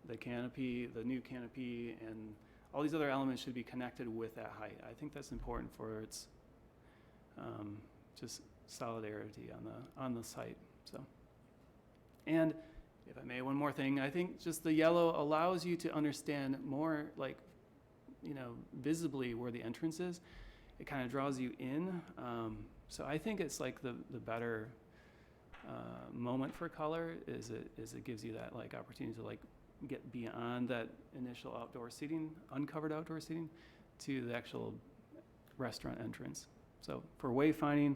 the canopy, the new canopy, and all these other elements should be connected with that height. I think that's important for its just solidarity on the site. So, and if I may, one more thing. I think just the yellow allows you to understand more, like, visibly where the entrance is. It kind of draws you in. So I think it's like the better moment for color is it gives you that like opportunity to like get beyond that initial outdoor seating, uncovered outdoor seating, to the actual restaurant entrance. So for wayfinding,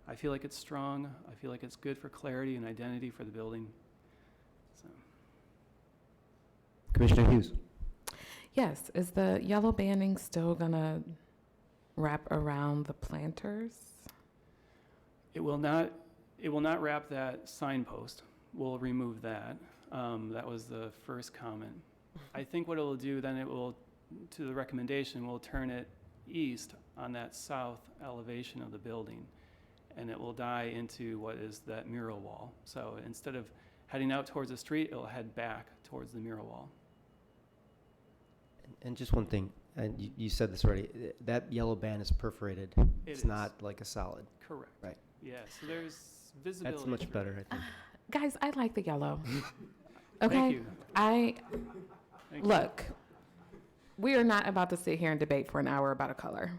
I feel like it's strong. I feel like it's good for clarity and identity for the building. So. Commissioner Hughes. Yes, is the yellow banding still gonna wrap around the planters? It will not wrap that signpost. We'll remove that. That was the first comment. I think what it will do then, it will, to the recommendation, will turn it east on that south elevation of the building, and it will die into what is that mural wall. So instead of heading out towards the street, it'll head back towards the mural wall. And just one thing, and you said this already, that yellow band is perforated. It's not like a solid. Correct. Right. Yeah, so there's visibility. That's much better, I think. Guys, I like the yellow. Thank Okay, you. I Thank you. look. We are not about to sit here and debate for an hour about a color.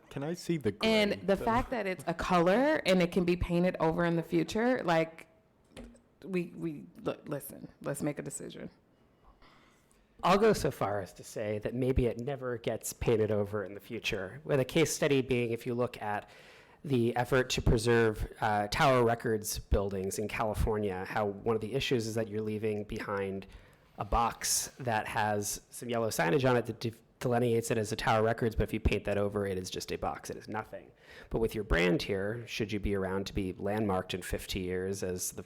Can I see the gray? And the fact that it's a color and it can be painted over in the future, like, we look, listen, let's make a decision. I'll go so far as to say that maybe it never gets painted over in the future, with a case study being if you look at the effort to preserve Tower Records buildings in California, how one of the issues is that you're leaving behind a box that has some yellow signage on it that delineates it as a Tower Records, but if you paint that over, it is just a box, it is nothing. But with your brand here, should you be around to be landmarked in 50 years as I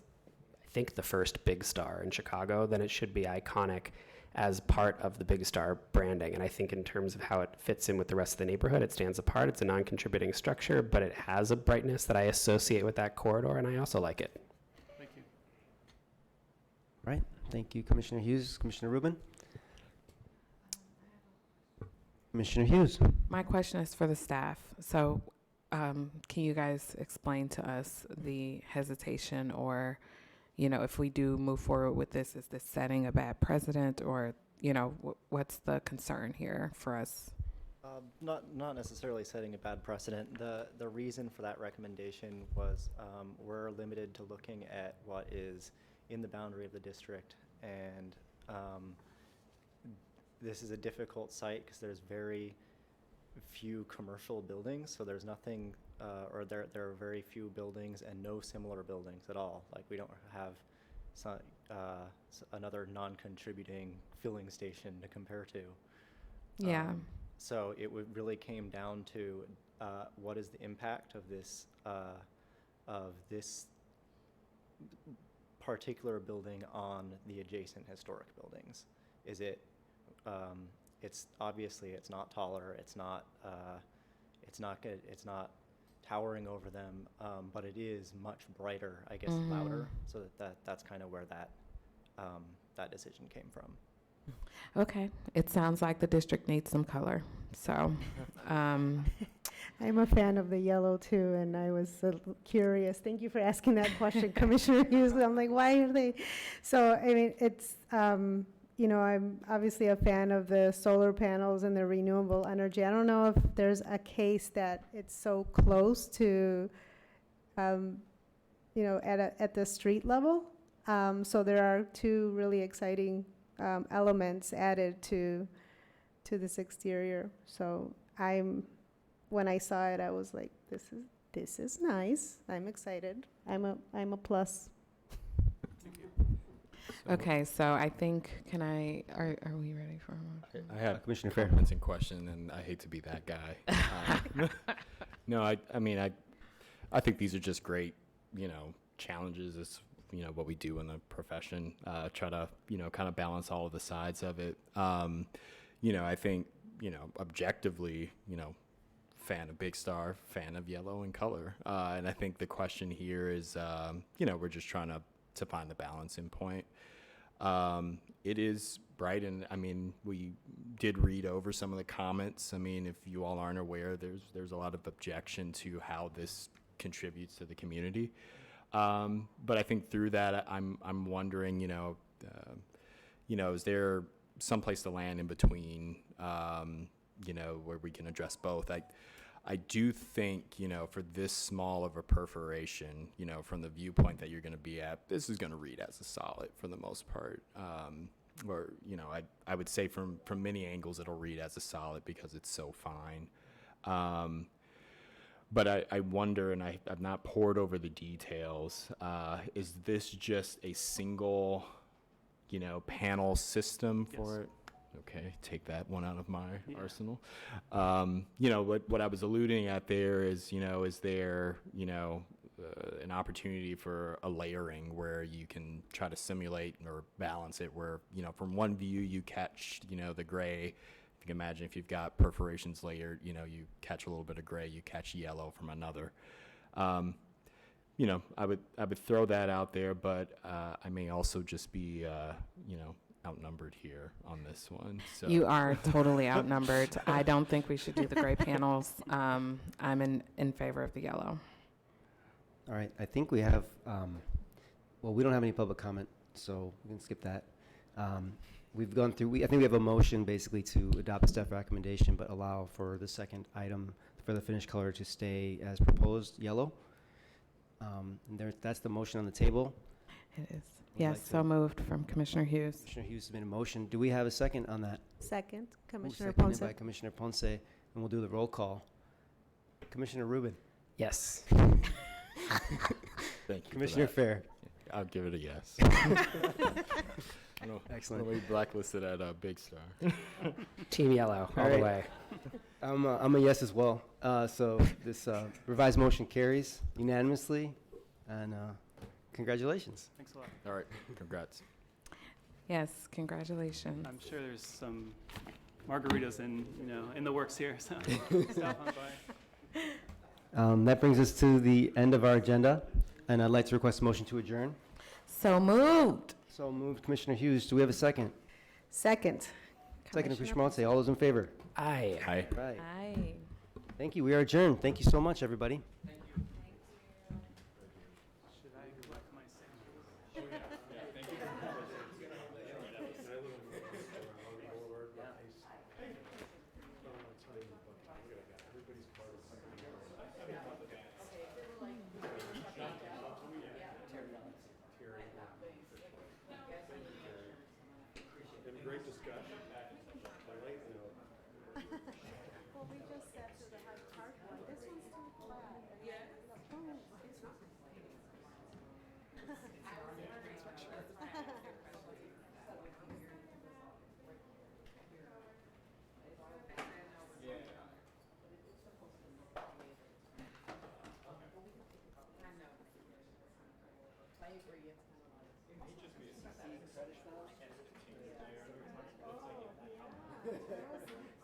think the first Big Star in Chicago, then it should be iconic as part of the Big Star branding. And I think in terms of how it fits in with the rest of the neighborhood, it stands apart. It's a non-contributing structure, but it has a brightness that I associate with that corridor, and I also like it. Thank you. Right. Thank you, Commissioner Hughes. Commissioner Rubin? Commissioner Hughes? My question is for the staff. So can you guys explain to us the hesitation, or, if we do move forward with this, is this setting a bad precedent, or, what's the concern here for us? Not necessarily setting a bad precedent. The reason for that recommendation was we're limited to looking at what is in the boundary of the district, and this is a difficult site because there's very few commercial buildings, so there's nothing, or there are very few buildings and no similar buildings at all. Like, we don't have another non-contributing filling station to compare to. Yeah. So it really came down to what is the impact of this particular building on the adjacent historic buildings. Is it? It's obviously it's not taller. It's not good. It's not towering over them. But it is much brighter. I guess louder. So that's kind of where that decision came from. Okay. It sounds like the district needs some color. So, I'm a fan of the yellow too, and I was curious. Thank you for asking that question, Commissioner Hughes. I'm like, why are they? So, I mean, it's, I'm obviously a fan of the solar panels and the renewable energy. I don't know if there's a case that it's so close to, at the street level. So there are two really exciting elements added to this exterior. So when I saw it, I was like, this is nice. I'm excited. I'm a plus. Okay, so I think, are we ready for a motion? I have Commissioner Fair. comments and question, and I hate to be that guy. No, I mean, I think these are just great, challenges. It's, what we do in the profession, try to, kind of balance all of the sides of it. I think, objectively, fan of Big Star, fan of yellow and color. And I think the question here is, we're just trying to find the balancing point. It is bright, and I mean, we did read over some of the comments. I mean, if you all aren't aware, there's a lot of objection to how this contributes to the community. But I think through that, I'm wondering, is there some place to land in between, where we can address both? I do think, for this small of a perforation, from the viewpoint that you're going to be at, this is going to read as a solid for the most part. Or, I would say from many angles, it'll read as a solid because it's so fine. But I wonder, and I've not pored over the details, is this just a single, panel system for it? Okay, take that one out of my arsenal. What I was alluding at there is, is there, an opportunity for a layering where you can try to simulate or balance it where, from one view you catch, the gray. If you can imagine if you've got perforations layered, you catch a little bit of gray, you catch yellow from another. I would throw that out there, but I may also just be, outnumbered here on this one. So. You are totally outnumbered. I don't think we should do the gray panels. I'm in favor of the yellow. All right, I think we have, we don't have any public comment, so we can skip that. We've gone through, I think we have a motion basically to adopt the staff recommendation, but allow for the second item for the finished color to stay as proposed, yellow. That's the motion on the table. It is. Yes, so moved from Commissioner Hughes. Commissioner Hughes has made a motion. Do we have a second on that? Second, Commissioner Seconded Ponce. by Commissioner Ponce, and we'll do the roll call. Commissioner Rubin. Yes. Thank you. Commissioner Fair. I'll give it a yes. Excellent. We blacklisted at Big Star. Team yellow, all the right. way. I'm a yes as well. So this revised motion carries unanimously, and congratulations. Thanks a lot. All right, congrats. Yes, congratulations. I'm sure there's some margaritas in the works here, so stop on by. That brings us to the end of our agenda, and I'd like to request a motion to adjourn. So moved. So moved, Commissioner Hughes. Do we have a second? Second. Second, Commissioner Ponce. All those in favor? Aye. Hi. Right. Aye. Thank you. We are adjourned. Thank you so much, everybody. Should I collect my sandwiches? Great discussion. Well, we just sat through the hard part one. This one's too flat. Yeah. It may just be a